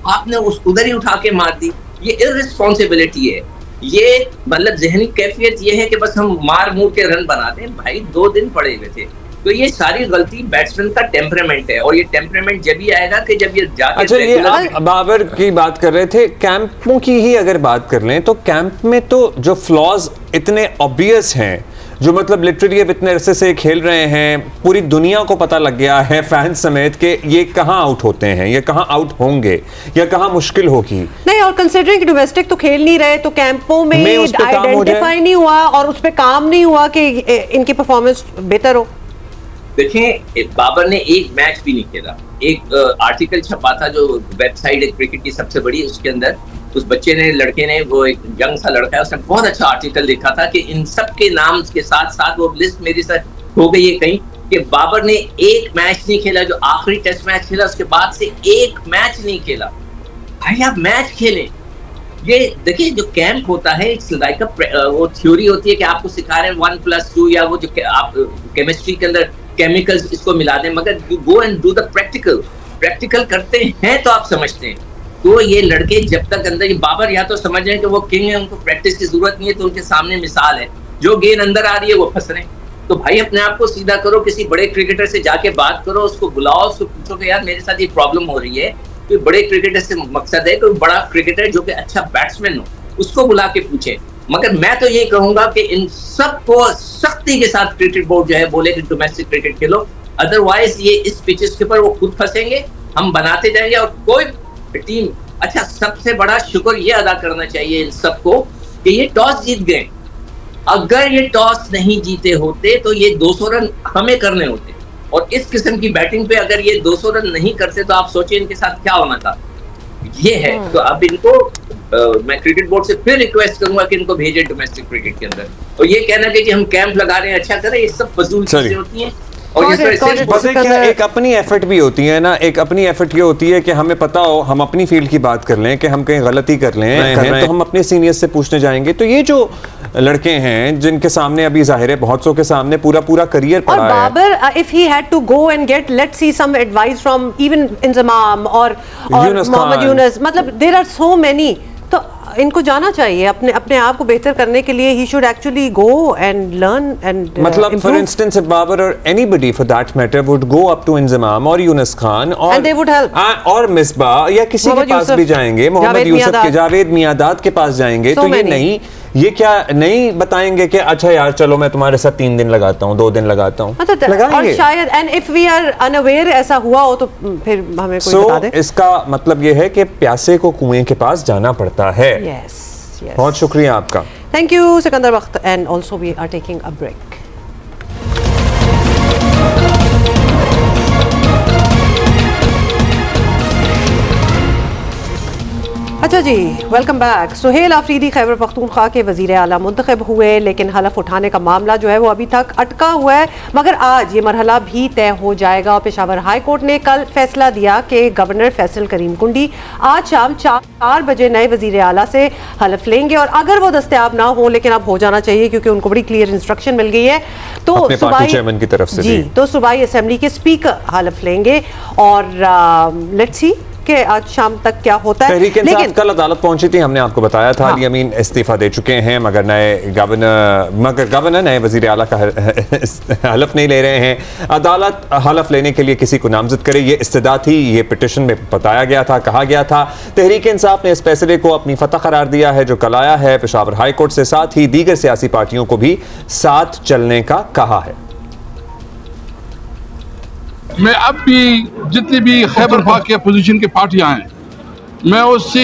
आपने उस उधर ही उठा के मार दी। ये इररिस्पॉन्सिबिलिटी है, ये मतलब जहनी कैफियत ये है कि बस हम मार मूर के रन बना दें। भाई 2 दिन पड़े हुए थे, तो ये सारी गलती बैट्समैन का टेम्परामेंट है, और ये टेम्परामेंट जब ही आएगा कि जब ये जाके। अच्छा, ये आप बाबर की बात कर रहे थे, कैंपों की ही अगर बात कर लें तो कैंप में तो जो फ्लॉज इतने ऑब्वियस हैं, जो मतलब लिटरली अब इतने अरसे से खेल रहे हैं, पूरी दुनिया को पता लग गया है फैंस समेत कि ये कहाँ आउट होते हैं, ये कहाँ आउट होंगे, या कहाँ मुश्किल होगी। नहीं, और कंसिडरिंग कि डोमेस्टिक तो खेल नहीं रहे, तो कैंपों में आइडेंटिफाई नहीं हुआ और उस पर काम नहीं हुआ कि इनकी परफॉर्मेंस बेहतर हो। देखें, बाबर ने एक मैच भी नहीं खेला। एक आर्टिकल छपा था जो वेबसाइट है क्रिकेट की सबसे बड़ी, उसके अंदर उस बच्चे ने, लड़के ने, वो एक यंग सा लड़का है, उसने बहुत अच्छा आर्टिकल लिखा था कि इन सब के नाम के साथ साथ वो लिस्ट मेरे साथ हो गई है कहीं कि बाबर ने एक मैच नहीं खेला, जो आखिरी टेस्ट मैच खेला उसके बाद से एक मैच नहीं खेला। भाई आप मैच खेलें। ये देखिए, जो कैंप होता है इट्स लाइक वो थ्योरी होती है कि आपको सिखा रहे हैं 1+2, या वो जो आप केमिस्ट्री के अंदर केमिकल्स इसको मिला दें, मगर you go and do the practical करते हैं तो आप समझते हैं। तो ये लड़के जब तक अंदर, ये बाबर या तो समझ रहे हैं कि वो किंग है, उनको प्रैक्टिस की जरूरत नहीं है, तो उनके सामने मिसाल है, जो गेंद अंदर आ रही है वो फंस रहे हैं। तो भाई अपने आप को सीधा करो, किसी बड़े क्रिकेटर से जाके बात करो, उसको बुलाओ, उसको पूछो कि यार मेरे साथ ये प्रॉब्लम हो रही है। कोई बड़े क्रिकेटर से मकसद है कोई बड़ा क्रिकेटर जो कि अच्छा बैट्समैन हो, उसको बुला के पूछे। मगर मैं तो ये कहूंगा कि इन सबको सख्ती के साथ क्रिकेट बोर्ड जो है बोले कि डोमेस्टिक क्रिकेट खेलो, अदरवाइज ये इस पिचेस के ऊपर वो खुद फंसेंगे, हम बनाते जाएंगे और कोई टीम। अच्छा, सबसे बड़ा शुक्र ये अदा करना चाहिए इन सबको कि ये टॉस जीत गए। अगर ये टॉस नहीं जीते होते तो ये 200 रन हमें करने होते, और इस किस्म की बैटिंग पे अगर ये 200 रन नहीं करते तो आप सोचिए इनके साथ क्या होना था। ये है, तो अब इनको मैं क्रिकेट बोर्ड से फिर रिक्वेस्ट करूंगा कि इनको भेजे डोमेस्टिक क्रिकेट के अंदर। और ये कहना कि हम कैंप लगा रहे हैं, अच्छा करें, ये सब फजूल चीजें होती हैं। और एक अपनी एफर्ट भी होती है ना, एक अपनी एफर्ट ये होती है कि हमें पता हो, हम अपनी फील्ड की बात कर लें कि हम कहीं गलती कर लें तो हम अपने सीनियर्स से पूछने जाएंगे। तो ये जो लड़के हैं जिनके सामने अभी जाहिर है बहुत सौ के सामने पूरा करियर पड़ा है, और Babar if he had to go and get let's see some advice from even Inzamam और मोहम्मद यूनुस, मतलब देयर आर सो मेनी, तो इनको जाना चाहिए अपने आप को बेहतर करने के लिए। He should actually go and learn and मतलब फॉर इंस्टेंस इफ बाबर और anybody for that matter would go up to Inzamam और यूनुस खान और दे वुड हेल्प, और मिसबाह या किसी के पास भी जाएंगे, मोहम्मद यूसुफ के, जावेद मियादाद के पास जाएंगे, तो ये नहीं, ये क्या नहीं बताएंगे कि अच्छा यार चलो मैं तुम्हारे साथ 3 दिन लगाता हूँ, 2 दिन लगाता हूँ, और शायद and if we are unaware ऐसा हुआ हो तो फिर हमें कोई बता दे। इसका मतलब ये है कि प्यासे को कुएं के पास जाना पड़ता है। yes. बहुत शुक्रिया आपका, thank you Sikandar Bakht, and also we are taking a break. अच्छा जी, वेलकम बैक। सुहेल आफरीदी खैबर पख्तूनख्वा के वज़ीर आला मुंतखब हुए, लेकिन हलफ उठाने का मामला जो है वो अभी तक अटका हुआ है, मगर आज ये मरहला भी तय हो जाएगा। और पेशावर हाई कोर्ट ने कल फैसला दिया कि गवर्नर फैसल करीम कुंडी आज शाम 4 बजे नए वज़ीर आला से हलफ लेंगे, और अगर वो दस्तयाब ना हो, लेकिन अब हो जाना चाहिए क्योंकि उनको बड़ी क्लियर इंस्ट्रक्शन मिल गई है, तो चेयरमैन की तरफ से जी, तो सूबाई असेंबली के स्पीकर हलफ लेंगे। और लेट्स सी कि आज शाम तक क्या होता है। लेकिन कल अदालत पहुंची थी, हमने आपको बताया था, अली अमीन इस्तीफा दे चुके हैं, मगर गवर्नर नए वजीर आला का हलफ नहीं ले रहे हैं। अदालत हलफ लेने के लिए किसी को नामजद करे, ये इस्तदा थी, ये पिटिशन में बताया गया था, कहा गया था। तहरीक इंसाफ ने इस फैसले को अपनी फतह करार दिया है जो कल आया है पेशावर हाई कोर्ट से, साथ ही दीगर सियासी पार्टियों को भी साथ चलने का कहा है। मैं अब भी जितनी भी खैबर पाक की अपोजिशन की पार्टियां हैं, मैं उससे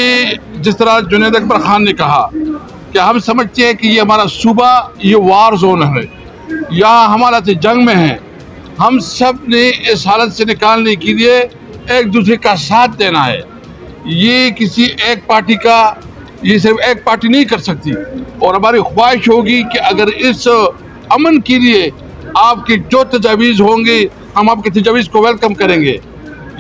जिस तरह जुनैद अकबर खान ने कहा कि हम समझते हैं कि ये हमारा सूबा ये वार जोन है, यहाँ हमारा से जंग में है, हम सब ने इस हालत से निकालने के लिए एक दूसरे का साथ देना है। ये किसी एक पार्टी का, ये सिर्फ एक पार्टी नहीं कर सकती, और हमारी ख्वाहिश होगी कि अगर इस अमन के लिए आपकी जो तजावीज़ होंगे हम आपके तजावीज़ को वेलकम करेंगे।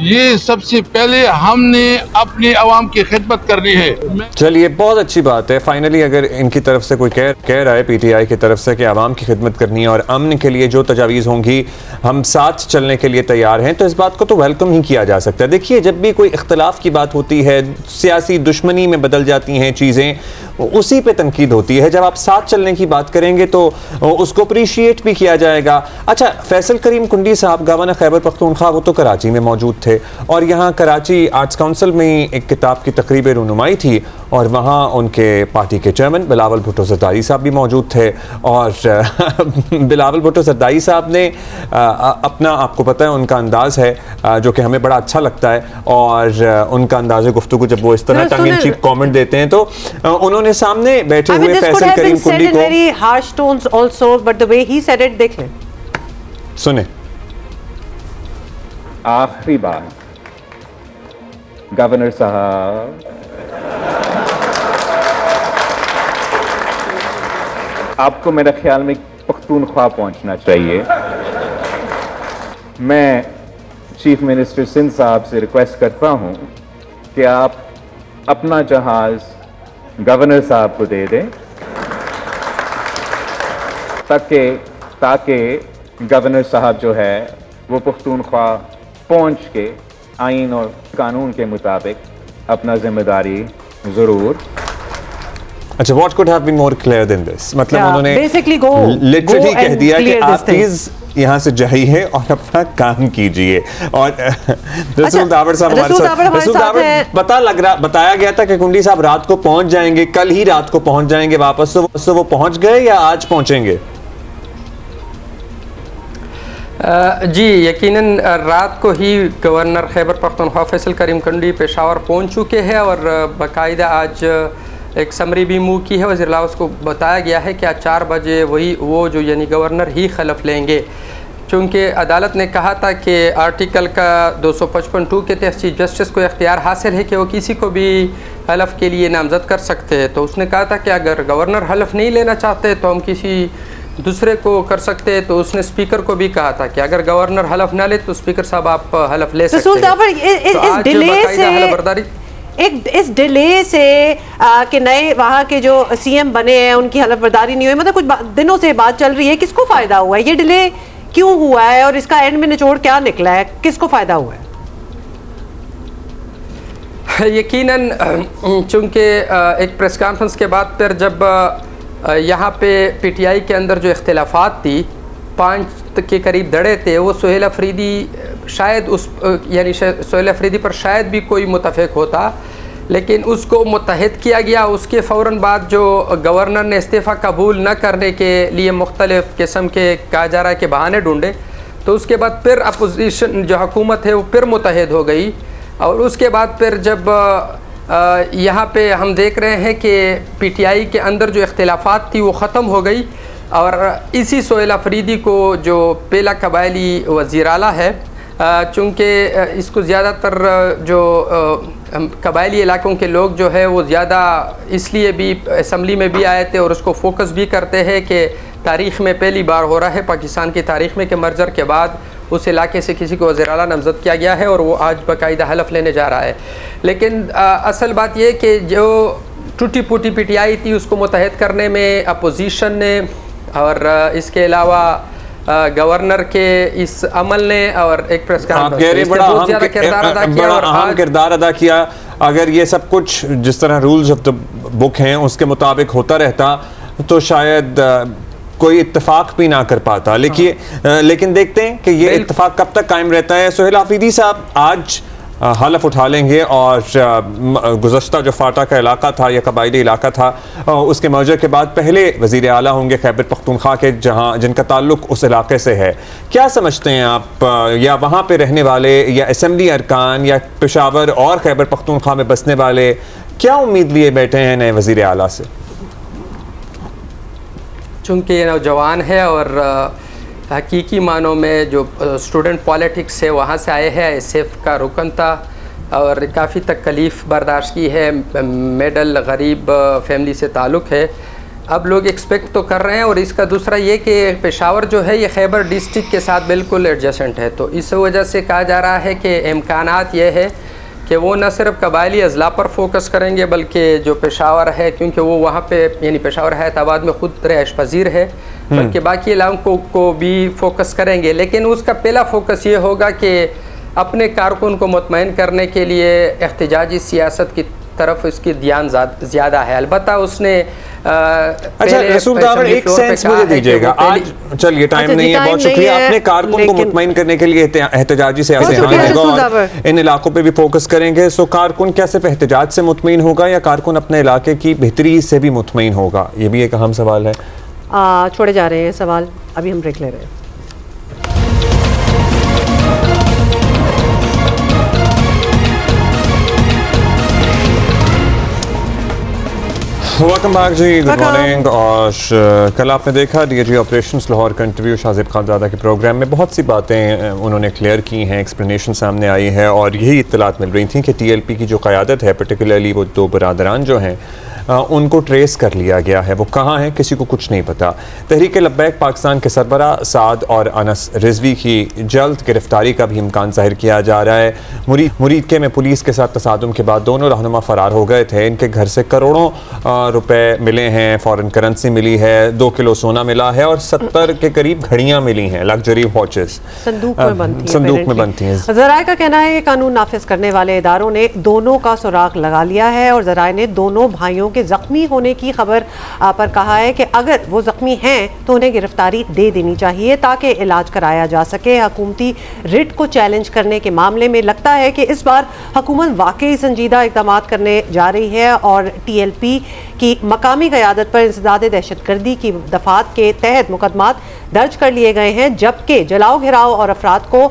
ये सबसे पहले हमने अपने अवाम की खिदमत करनी है। चलिए, बहुत अच्छी बात है। फाइनली अगर इनकी तरफ से कोई कह रहा है PTI की तरफ से कि आवाम की खिदमत करनी है और अमन के लिए जो तजावीज़ होंगी हम साथ चलने के लिए तैयार हैं, तो इस बात को तो वेलकम ही किया जा सकता है। देखिए, जब भी कोई इख्तलाफ की बात होती है, सियासी दुश्मनी में बदल जाती हैं चीज़ें, उसी पे तनकीद होती है। जब आप साथ चलने की बात करेंगे तो उसको अप्रिशिएट भी किया जाएगा। अच्छा, फैसल करीम कुंडी साहब गवर्नर खैबर पख्तूनख्वा, वो तो कराची में मौजूद थे और यहाँ कराची आर्ट्स काउंसिल में ही एक किताब की तकरीब रुनुमाई थी और वहाँ उनके पार्टी के चेयरमैन बिलावल भुट्टो ज़रदारी साहब भी मौजूद थे। और बिलावल भुट्टो ज़रदारी साहब ने अपना, आपको पता है उनका अंदाज़ है जो कि हमें बड़ा अच्छा लगता है, और उनका अंदाज़ गुफ्तगू जब वो इस तरह टंग इन चीक कमेंट देते हैं तो उन्होंने सामने बैठे हुए फैसल करीम कुंडी को very harsh tones also, but the way he said it, देख लें, सुने। आखिरी बार गवर्नर साहब, आपको मेरे ख्याल में पख्तूनख्वा पहुंचना चाहिए। मैं चीफ मिनिस्टर सिंध साहब से रिक्वेस्ट करता हूं कि आप अपना जहाज गवर्नर साहब को दे दें ताकि गवर्नर साहब जो है वो पख्तूनख्वा पहुंच के आइन और कानून के मुताबिक अपना जिम्मेदारी जरूर। अच्छा, what could have been more clear than this? मतलब Yeah, उन्होंने basically go literally कह and दिया कि clear आप this thing. प्लीज यहाँ से जाइए और अपना काम कीजिए। और रसूल दावर साहब हमारे साथ, रसूल दावर बताया गया था कि कुंडी साहब रात को पहुंच जाएंगे, कल ही रात को पहुंच जाएंगे वापस, तो वो पहुंच गए या आज पहुंचेंगे? जी, यकीनन रात को ही गवर्नर खैबर पख्तूनख्वा फैसल करीम कुंडी पेशावर पहुंच चुके हैं और बाकायदा आज एक समरी भी मुँह की है। वज़ीर आला को बताया गया है कि आज 4 बजे वो जो यानी गवर्नर ही खलफ लेंगे, चूँकि अदालत ने कहा था कि आर्टिकल का 255(2) के तहत चीफ जस्टिस को इख्तियार हासिल है कि वो किसी को भी हलफ के लिए नामज़द कर सकते हैं। तो उसने कहा था कि अगर गवर्नर हलफ नहीं लेना चाहते तो हम किसी दूसरे को कर सकते हैं। तो उसने स्पीकर को भी कहा था कि अगर गवर्नर हलफ ना ले तो स्पीकर साहब आप हलफ ले सकते हैं। इस डिले से कि नए वहाँ के जो CM बने हैं उनकी हलफबरदारी नहीं हुई, मतलब कुछ दिनों से बात चल रही है, किसको फायदा हुआ है? ये डिले क्यों हुआ है और इसका एंड में निचोड़ क्या निकला है? किसको फायदा हुआ है? यकीनन चूँकि एक प्रेस कॉन्फ्रेंस के बाद फिर जब यहाँ पे PTI के अंदर जो इख्तिलाफात थी, 5 के करीब दड़े थे, वो सुहेल अफरीदी शायद यानी सुहेल अफरीदी पर शायद भी कोई मुतफ़िक होता, लेकिन उसको मुत्तहिद किया गया। उसके फ़ौरन बाद जो गवर्नर ने इस्तीफ़ा कबूल न करने के लिए मुख्तलिफ़ किस्म के कहा जा रहा है कि बहाने ढूंढे, तो उसके बाद फिर अपोजिशन जो हुकूमत है वो फिर मुत्तहिद हो गई। और उसके बाद फिर जब यहाँ पे हम देख रहे हैं कि PTI के अंदर जो इख्तिलाफात थी वो ख़त्म हो गई और इसी सुहेल अफरीदी को जो पहला कबायली वज़ीर आला है, चूँकि इसको ज़्यादातर जो कबायली इलाकों के लोग जो है वो ज़्यादा इसलिए भी असम्बली में भी आए थे और उसको फोकस भी करते हैं कि तारीख़ में पहली बार हो रहा है पाकिस्तान की तारीख़ में कि मर्जर के बाद उस इलाके से किसी को वज़ीर आला नामज़द किया गया है और वो आज बाकायदा हलफ लेने जा रहा है। लेकिन असल बात यह कि जो टूटी फूटी PTI थी उसको मुत्तहिद करने में अपोजिशन ने और इसके अलावा गवर्नर के इस अमल ने और एक प्रेस कॉन्फ्रेंस बड़ा अहम किरदार अदा किया। अगर ये सब कुछ जिस तरह रूल्स ऑफ द बुक हैं उसके मुताबिक होता रहता तो शायद कोई इत्तेफाक भी ना कर पाता। लेकिन देखते हैं कि ये इत्तेफाक कब तक कायम रहता है। सुहेल अफरीदी साहब आज हलफ उठा लेंगे और गुज़श्ता जो फाटा का इलाका था या कबायली इलाका था उसके मर्जर के बाद पहले वज़ीर आला होंगे खैबर पख्तूनख्वा के जिनका ताल्लुक उस इलाके से है। क्या समझते हैं आप, या वहाँ पे रहने वाले या असम्बली अरकान या पेशावर और खैबर पख्तूनख्वा में बसने वाले क्या उम्मीद लिए बैठे हैं नए वज़ीर आला से? चूँकि ये नौजवान है और हकीकी मानों में जो स्टूडेंट पॉलिटिक्स है वहाँ से आए हैं, SF का रुकन था और काफ़ी तकलीफ़ बर्दाश्त की है, मिडल गरीब फैमिली से ताल्लुक़ है, अब लोग एक्सपेक्ट तो कर रहे हैं। और इसका दूसरा ये कि पेशावर जो है ये खैबर डिस्ट्रिक्ट के साथ बिल्कुल एडजेसेंट है, तो इस वजह से कहा जा रहा है कि इम्कानात ये है कि वो न सिर्फ कबायली अजला पर फोकस करेंगे बल्कि जो पेशावर है, क्योंकि वो वहाँ पे यानी पेशावर हैदराबाद में ख़ुद रहायश पजीर है, बल्कि बाकी इलाकों को भी फोकस करेंगे। लेकिन उसका पहला फोकस ये होगा कि अपने कारकुन को मुतमईन करने के लिए एहतजाजी सियासत की तरफ इसकी ध्यान ज़्यादा है। अलबत्ता उसने अच्छा रसूल दावर एक सेंस मुझे दीजिएगा, आज चलिए टाइम नहीं है, बहुत शुक्रिया। अपने कारकुन को मुतमईन करने के लिए एहतजाजी से और इन इलाकों पे भी फोकस करेंगे। सो कारकुन क्या सिर्फ एहतजाज से मुतमईन होगा या कारकुन अपने इलाके की बेहतरी से भी मुतमईन होगा, ये भी एक अहम सवाल है। छोड़े जा रहे हैं सवाल, अभी हम ब्रेक ले रहे हैं। वेलकम बैक जी, गुड मॉर्निंग। और कल आपने देखा डीआईजी ऑपरेशंस लाहौर का इंटरव्यू शाहज़ेब खानज़ादा के प्रोग्राम में बहुत सी बातें उन्होंने क्लियर की हैं, एक्सप्लेनेशन सामने आई है और यही इत्तलात मिल रही थी कि टीएलपी की जो क़यादत है, पर्टिकुलरली वो दो बरादरान जो हैं उनको ट्रेस कर लिया गया है। वो कहाँ हैं किसी को कुछ नहीं पता। तहरीक लब्बैक पाकिस्तान के सरबरा साद और अनस रिजवी की जल्द गिरफ्तारी का भी इम्कान जाहिर किया जा रहा है। मुरीदके में पुलिस के साथ तसादुम के बाद दोनों रहनुमा फरार हो गए थे। इनके घर से करोड़ों रुपए मिले हैं, फॉरेन करेंसी मिली है, 2 किलो सोना मिला है और 70 के करीब घड़ियां मिली हैं, लग्जरी वॉचेस संदूक में बनती हैं। ज़राए का कहना है कि कानून नाफिज करने वाले इदारों ने दोनों का सुराग लगा लिया है और ज़राए ने दोनों भाइयों के जख्मी होने की खबर पर कहा है कि अगर वो जख्मी हैं तो उन्हें गिरफ्तारी दे देनी चाहिए ताकि इलाज कराया जा सके। हुकूमती रिट को चैलेंज करने के मामले में लगता है कि इस बार हुकूमत वाकई संजीदा इक़दाम करने जा रही है और टीएलपी की मकामी क़यादत पर इंसदाद दहशतगर्दी की दफात के तहत मुकदमात दर्ज कर लिए गए हैं, जबकि जलाओ घिराव और अफराद को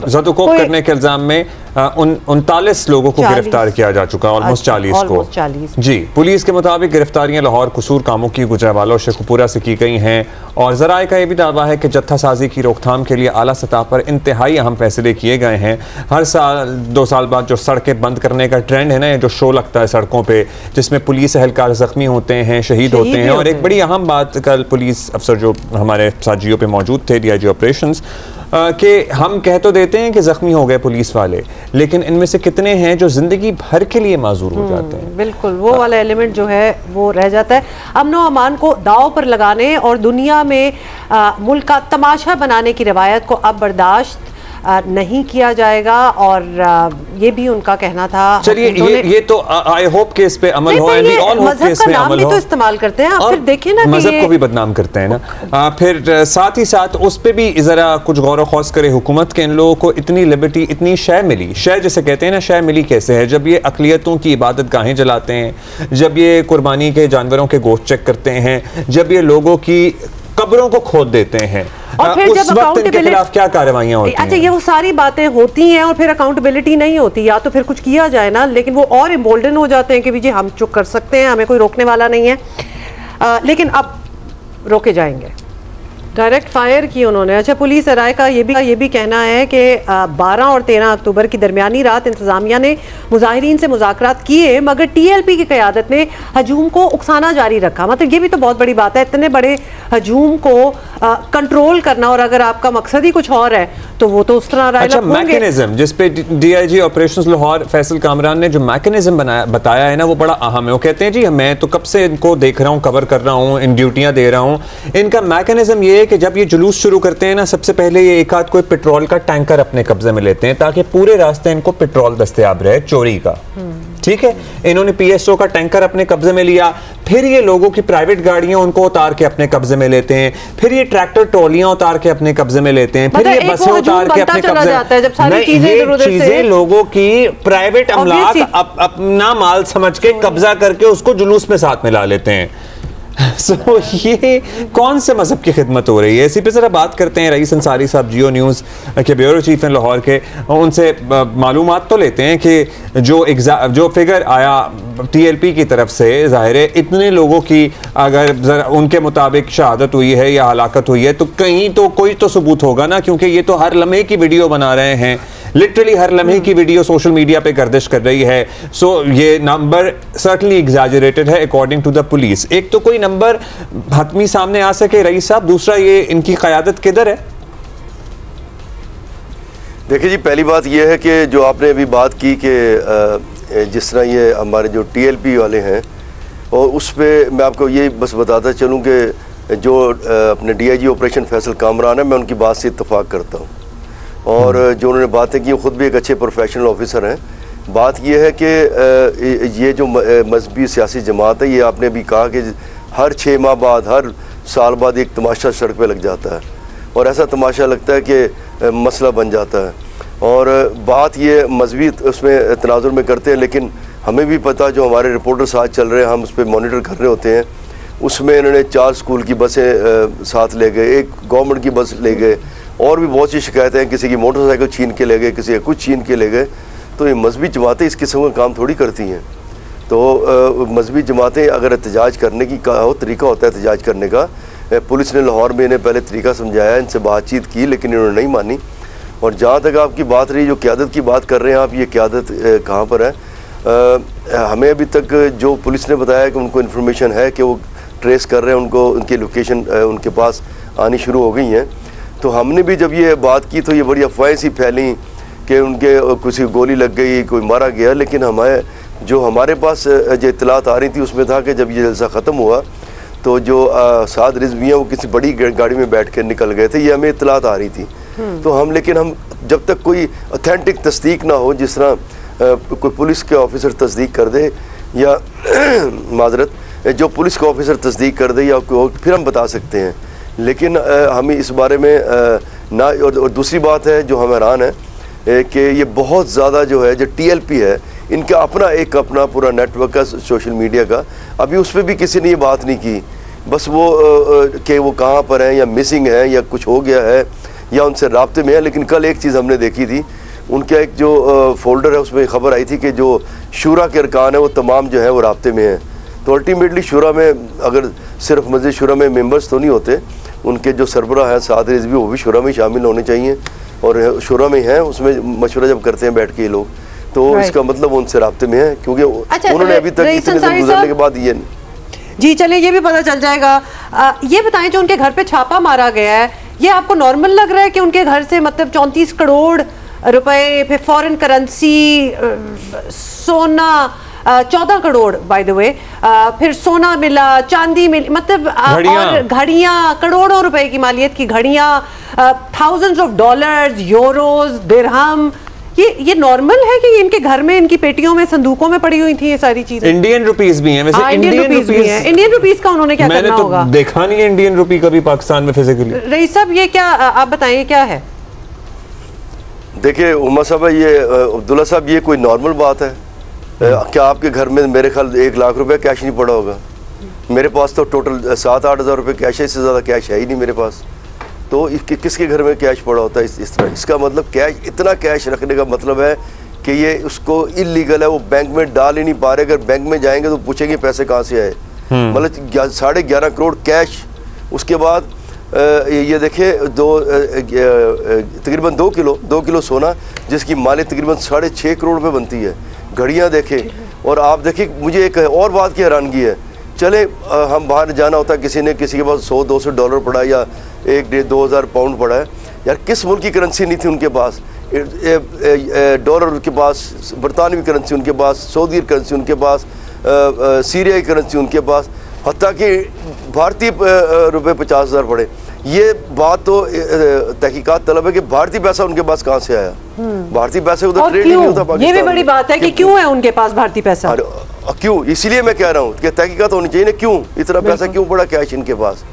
ज़दोकोब करने के इल्ज़ाम में 39 लोगों को गिरफ्तार किया जा चुका, ऑलमोस्ट 40 को। जी, पुलिस के मुताबिक गिरफ्तारियां लाहौर कसूर कामों की गुजरावाला और शेखुपुरा से की गई हैं और ज़राए का यह भी दावा है कि जत्था साजी की रोकथाम के लिए आला सतह पर इंतहाई अहम फैसले किए गए हैं। हर साल 2 साल बाद जो सड़कें बंद करने का ट्रेंड है ना, जो शो लगता है सड़कों पर जिसमें पुलिस एहलकार जख्मी होते हैं, शहीद होते हैं। और एक बड़ी अहम बात, कल पुलिस अफसर जो हमारे साथ जियो पे मौजूद थे, डीआईजी ऑपरेशंस, कि हम कह तो देते हैं कि जख्मी हो गए पुलिस वाले, लेकिन इनमें से कितने हैं जो जिंदगी भर के लिए माजूर हो जाते हैं। बिल्कुल, वो वाला एलिमेंट जो है वो रह जाता है। अमन व अमान को दाव पर लगाने और दुनिया में मुल्क का तमाशा बनाने की रवायत को अब बर्दाश्त नहीं किया जाएगा और ये भी उनका कहना था। चलिए ये तो आई होप के इस पे अमल हो, एंड वी ऑल होप के इस पे अमल हो। तो इस्तेमाल करते हैं और फिर देखें ना, मजहब को भी बदनाम करते हैं ना। फिर साथ ही साथ उस पे भी जरा कुछ गौर खौस करे हुकूमत के। इन लोगों को इतनी लिबर्टी, इतनी शय मिली, शय जिसे कहते हैं ना, शय मिली कैसे है? जब ये अकलियतों की इबादत गाहें जलाते हैं, जब ये कुर्बानी के जानवरों के गोश्त चेक करते हैं, जब ये लोगों की कब्रों को खोद देते हैं, और फिर उस वक्त इनके खिलाफ क्या कार्रवाइयां होती हैं? अच्छा, ये वो सारी बातें होती हैं और फिर अकाउंटेबिलिटी नहीं होती, या तो फिर कुछ किया जाए ना, लेकिन वो और एम्बोल्डन हो जाते हैं कि जी हम चुप कर सकते हैं, हमें कोई रोकने वाला नहीं है। लेकिन अब रोके जाएंगे। डायरेक्ट फायर की उन्होंने। अच्छा, पुलिस राय का ये भी कहना है कि 12 और 13 अक्टूबर की दरमियानी रात इंतजामिया ने मुजाहिरीन से मुज़ाकरात किए, मगर टीएलपी की क़यादत ने हजूम को उकसाना जारी रखा। मतलब ये भी तो बहुत बड़ी बात है, इतने बड़े हजूम को कंट्रोल करना, और अगर आपका मकसद ही कुछ और है तो वो तो उस तरह। अच्छा, मैकेनिज्म जिस पे डीआईजी ऑपरेशंस लाहौर फैसल कामरान ने जो मैकेनिज्म बताया है ना, वो बड़ा अहम है। वो कहते हैं जी मैं तो कब से इनको देख रहा हूँ, कवर कर रहा हूँ, इन ड्यूटियां दे रहा हूँ। इनका मैकेनिज्म ये है कि जब ये जुलूस शुरू करते हैं ना, सबसे पहले ये एक आध कोई पेट्रोल का टैंकर अपने कब्जे में लेते हैं ताकि पूरे रास्ते इनको पेट्रोल दस्तयाब रहे चोरी का। ठीक है, इन्होंने पीएसओ का टैंकर अपने कब्जे में लिया, फिर ये लोगों की प्राइवेट गाड़ियां उनको उतार के अपने कब्जे में लेते हैं, फिर ये ट्रैक्टर ट्रॉलियां उतार के अपने कब्जे में लेते हैं, फिर ये बसें उतार के अपने कब्जे में। ये चीजें लोगों की प्राइवेट अमलाक अपना माल समझ के कब्जा करके उसको जुलूस में साथ मिला लेते हैं। ये कौन से मजहब की खिदमत हो रही है? इसी पे जरा बात करते हैं। रईस अंसारी साहब जियो न्यूज़ के ब्यूरो चीफ हैं लाहौर के, उनसे मालूमात तो लेते हैं कि जो फिगर आया टीएलपी की तरफ से, जाहिर है इतने लोगों की अगर जरा उनके मुताबिक शहादत हुई है या हलाकत हुई है तो कहीं तो कोई तो सबूत होगा ना, क्योंकि ये तो हर लम्हे की वीडियो बना रहे हैं, लिटरली हर लम्हे की वीडियो सोशल मीडिया पे गर्दिश कर रही है। सो ये नंबर सर्टनली एग्जैजरेटेड है अकॉर्डिंग टू द पुलिस। एक तो कोई नंबर हतमी सामने आ सके रईस साहब, दूसरा ये इनकी क़यादत किधर है? देखिए जी, पहली बात यह है कि जो आपने अभी बात की कि जिस तरह ये हमारे जो TLP वाले हैं, और उस पर मैं आपको ये बस बताता चलूँ कि जो अपने DIG ऑपरेशन फैसल कामरान है, मैं उनकी बात से इत्तफाक करता हूँ। और जो उन्होंने बातें की, ख़ुद भी एक अच्छे प्रोफेशनल ऑफिसर हैं। बात यह है कि ये जो मजहबी सियासी जमात है, ये आपने अभी कहा कि हर 6 माह बाद, हर साल बाद एक तमाशा सड़क पे लग जाता है, और ऐसा तमाशा लगता है कि मसला बन जाता है। और बात ये मजहबी उसमें तनाजुर में करते हैं, लेकिन हमें भी पता, जो हमारे रिपोर्टर साथ चल रहे हैं, हम उस पर मॉनिटर कर रहे होते हैं, उसमें इन्होंने 4 स्कूल की बसें साथ ले गए, एक गवर्नमेंट की बस ले गए, और भी बहुत सी शिकायतें हैं, किसी की मोटरसाइकिल छीन के ले गए, किसी का कुछ छीन के ले गए। तो ये मजहबी जमातें इस किस्म का काम थोड़ी करती हैं। तो मजहबी जमातें अगर एहतजाज करने की तरीका होता है एहतजाज करने का, पुलिस ने लाहौर में इन्हें पहले तरीका समझाया, इनसे बातचीत की, लेकिन इन्होंने नहीं मानी। और जहाँ तक आपकी बात रही, जो क़यादत की बात कर रहे हैं आप, ये क़यादत कहाँ पर है? हमें अभी तक जो पुलिस ने बताया कि उनको इन्फॉर्मेशन है कि वो ट्रेस कर रहे हैं, उनको उनकी लोकेशन उनके पास आनी शुरू हो गई हैं। तो हमने भी जब ये बात की तो ये बड़ी अफवाहें सी फैली कि उनके किसी गोली लग गई, कोई मारा गया, लेकिन हमारे पास जो इत्तलात आ रही थी उसमें था कि जब ये जलसा ख़त्म हुआ तो जो साद रिजवी हैं वो किसी बड़ी गाड़ी में बैठ कर निकल गए थे, ये हमें इत्तलात आ रही थी। तो लेकिन हम जब तक कोई ऑथेंटिक तस्दीक ना हो, जिस तरह कोई पुलिस के ऑफिसर तस्दीक कर दे, या माजरत जो पुलिस के ऑफिसर तस्दीक कर दे या कोई, फिर हम बता सकते हैं। लेकिन हमें इस बारे में ना, और दूसरी बात है जो हमें हैरान है कि ये बहुत ज़्यादा जो है, जो TLP है, इनका अपना पूरा नेटवर्क है सोशल मीडिया का। अभी उस पर भी किसी ने ये बात नहीं की, बस वो कि वो कहाँ पर हैं, या मिसिंग है, या कुछ हो गया है, या उनसे राब्ते में है। लेकिन कल एक चीज़ हमने देखी थी, उनका एक जो फोल्डर है उसमें खबर आई थी कि जो शूरा के अरकान है वो तमाम जो है वो राब्ते में हैं। तो अल्टीमेटली शूरा में, अगर सिर्फ मस्जिद शूरा में मेंबर्स तो नहीं होते, उनके जो सरबराह हैं साद रिजवी, वो भी शूरा में शामिल होने चाहिए, और शूरा में हैं, उसमें मशवरा जब करते हैं बैठ के ये लोग, तो इसका मतलब उनसे राब्ते में है, क्योंकि उन्होंने अभी तक इतने दिन गुजरने के बाद ये जी चले ये भी पता चल जाएगा। ये बताएं, जो उनके घर पे छापा मारा गया है, ये आपको नॉर्मल लग रहा है कि उनके घर से मतलब 34 करोड़ रुपए, फिर फॉरेन करेंसी, सोना 14 करोड़ बाय द वे, फिर सोना मिला, चांदी मिली, मतलब और घड़ियां, करोड़ों रुपए की मालियत की घड़ियां, थाउजेंड्स ऑफ डॉलर्स, यूरोज, दिरहम, ये नॉर्मल है कि इनके घर में, इनकी पेटियों में, संदूकों में पड़ी हुई थी ये सारी चीजें? इंडियन रुपीस भी हैं वैसे। इंडियन रुपीस का उन्होंने क्या करना होगा? मैंने तो देखा नहीं है इंडियन रुपी कभी पाकिस्तान में फिजिकली। रईस साहब ये क्या, आप बताएं क्या है? देखिए उमा साहब, ये अब्दुल्ला साहब, ये कोई नॉर्मल बात है? क्या आपके घर में मेरे ख्याल 1 लाख रुपए कैश नहीं पड़ा होगा? मेरे पास तो टोटल 7-8 हज़ार रुपये कैश है, इससे ज़्यादा कैश है ही नहीं मेरे पास। तो किसके घर में कैश पड़ा होता है इस तरह? इसका मतलब कैश, इतना कैश रखने का मतलब है कि ये उसको इलीगल है, वो बैंक में डाल ही नहीं पा रहे। अगर बैंक में जाएंगे तो पूछेंगे पैसे कहाँ से आए। मतलब 11.5 करोड़ कैश। उसके बाद ये देखिए तकरीबन 2 किलो सोना, जिसकी मालियत तकरीबन 6.5 करोड़ रुपये बनती है। घड़ियाँ देखें, और आप देखिए, मुझे एक और बात की हैरानगी है, चले हम बाहर जाना होता है, किसी के पास 100-200 डॉलर पड़ा है, या 1-2 हज़ार पाउंड पड़ा है, यार किस मुल्क की करेंसी नहीं थी उनके पास? डॉलर उनके पास, बरतानवी करेंसी उनके पास, सऊदी करेंसी उनके पास, सीरिया की करेंसी उनके पास, हत्ता कि भारतीय रुपये 50,000 पड़े। ये बात तो तहकीकात तलब है कि भारतीय पैसा उनके पास कहाँ से आया? भारतीय पैसे को तो ट्रेड ही नहीं होता पाकिस्तान। ये भी बड़ी बात है कि क्यों है उनके पास भारतीय पैसा? क्यों? इसीलिए मैं कह रहा हूँ कि तहकीकात होनी चाहिए ना, क्यों इतना पैसा क्यों पड़ा कैश इनके पास?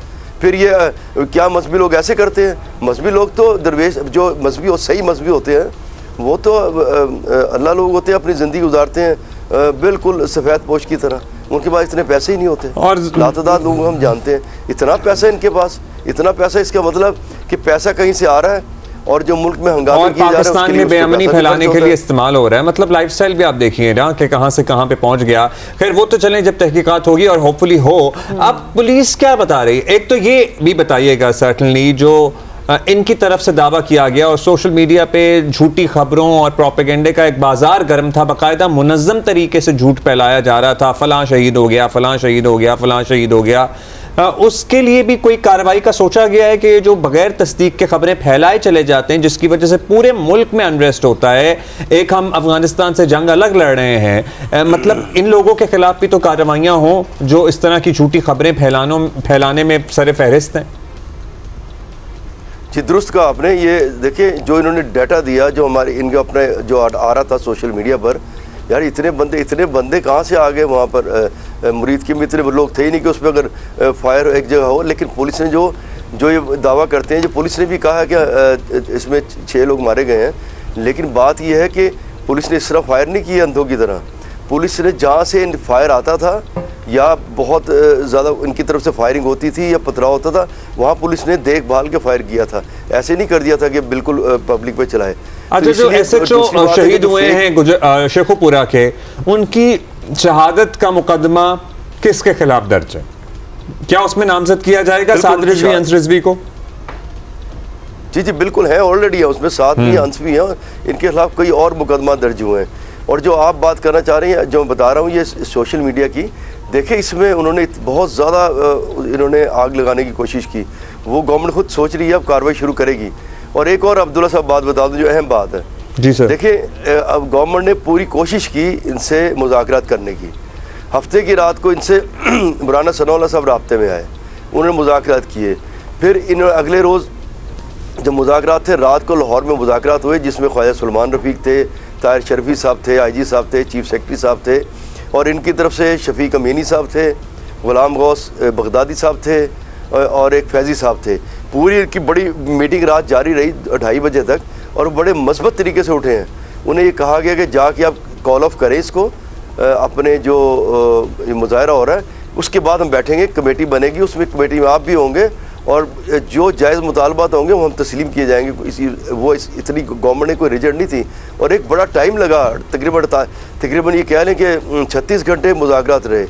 फिर ये क्या मजहबी लोग ऐसे करते हैं? मजहबी लोग तो दरवेश, जो मजहबी और सही मजहबी होते हैं, वो तो अल्लाह लोग होते हैं, अपनी ज़िंदगी गुजारते हैं बिल्कुल सफ़ेद पोश की तरह। उनके पास इतने पैसे ही नहीं होते, और लातादाद लोग हम जानते हैं। इतना पैसा इनके पास, इतना पैसा, इसका मतलब कि पैसा कहीं से आ रहा है, और जो मुल्क में हंगामे किए जा रहे हैं, पाकिस्तान में बेअमनी फैलाने के लिए इस्तेमाल हो रहा है। मतलब लाइफस्टाइल भी आप देखिए ना कि कहां से कहां पे पहुंच गया। खैर वो तो चलें, जब तहकीकात होगी और होपफुली हो। अब पुलिस क्या बता रही है? एक तो ये भी बताइएगा सर्टनली, जो इनकी तरफ से दावा किया गया और सोशल मीडिया पे झूठी खबरों और प्रोपेगेंडे का एक बाजार गर्म था, बाकायदा मुनज़्ज़म तरीके से झूठ फैलाया जा रहा था, फलां शहीद हो गया, फलां शहीद हो गया, फलां शहीद हो गया। उसके लिए भी कोई कार्रवाई का सोचा गया है कि ये जो बगैर तस्दीक के खबरें फैलाए चले जाते हैं जिसकी वजह से पूरे मुल्क में अनरेस्ट होता है, एक हम अफगानिस्तान से जंग अलग लड़ रहे हैं, मतलब इन लोगों के खिलाफ भी तो कार्रवाइयाँ हों जो इस तरह की झूठी खबरें फैलाने में सर फहरिस्त हैं। जी दुरुस्त कहा आपने। ये देखिए जो इन्होंने डाटा दिया, जो हमारे इनका अपने जो आ रहा था सोशल मीडिया पर, यार इतने बंदे कहाँ से आ गए वहाँ पर? मुरीद के भी इतने लोग थे ही नहीं कि उस पर अगर फायर एक जगह हो। लेकिन पुलिस ने जो ये दावा करते हैं, जो पुलिस ने भी कहा है कि इसमें 6 लोग मारे गए हैं, लेकिन बात यह है कि पुलिस ने इस तरह फायर नहीं किया अंधों की तरह। पुलिस ने जहाँ से फायर आता था या बहुत ज़्यादा इनकी तरफ से फायरिंग होती थी या पथराव होता था, वहाँ पुलिस ने देखभाल के फायर किया था, ऐसे नहीं कर दिया था कि बिल्कुल पब्लिक पे चलाए। अच्छा, जो SHO शहीद हुए हैं शेखुपुरा के, उनकी शहादत का मुकदमा किसके खिलाफ दर्ज है? क्या उसमें नामजद किया जाएगा साद रिजवी, अंस रिजवी को? जी बिल्कुल है, ऑलरेडी है उसमें, साथ भी अंस भी हैं, इनके खिलाफ कई और मुकदमा दर्ज हुए हैं। और जो आप बात करना चाह रहे हैं, जो मैं बता रहा हूँ ये सोशल मीडिया की, देखिए इसमें उन्होंने बहुत ज़्यादा इन्होंने आग लगाने की कोशिश की। वो गवर्नमेंट खुद सोच रही है अब कार्रवाई शुरू करेगी। और एक और अब्दुल्ला साहब बात बता दूँ जो अहम बात है। जी सर। देखिए अब गवर्नमेंट ने पूरी कोशिश की इनसे मुज़ाकरात करने की। हफ्ते की रात को इनसे मौलाना सनाउल्लाह साहब राब्ते में आए, उन्होंने मुज़ाकरात किए। फिर इन अगले रोज़ जब मुज़ाकरात थे, रात को लाहौर में मुज़ाकरात हुए जिसमें ख्वाजा सुलेमान रफ़ीक थे, ताहिर शरफी साहब थे, IG साहब थे, चीफ सेक्रेटरी साहब थे, और इनकी तरफ से शफीक अमीनी साहब थे, गुलाम गौस बगदादी साहब थे और एक फैज़ी साहब थे। पूरी इनकी बड़ी मीटिंग रात जारी रही 2:30 बजे तक, और बड़े मस्बत तरीके से उठे हैं। उन्हें ये कहा गया कि जाके आप कॉल ऑफ करें इसको, अपने जो मुजाहरा हो रहा है, उसके बाद हम बैठेंगे, कमेटी बनेगी, उसमें कमेटी में आप भी होंगे और जो जायज़ मुतालबात होंगे वो हम तस्लीम किए जाएंगे। इतनी गवर्नमेंट ने कोई रिजल्ट नहीं थी और एक बड़ा टाइम लगा, तकरीबन ये कह लें कि 36 घंटे मुज़ाकरात रहे।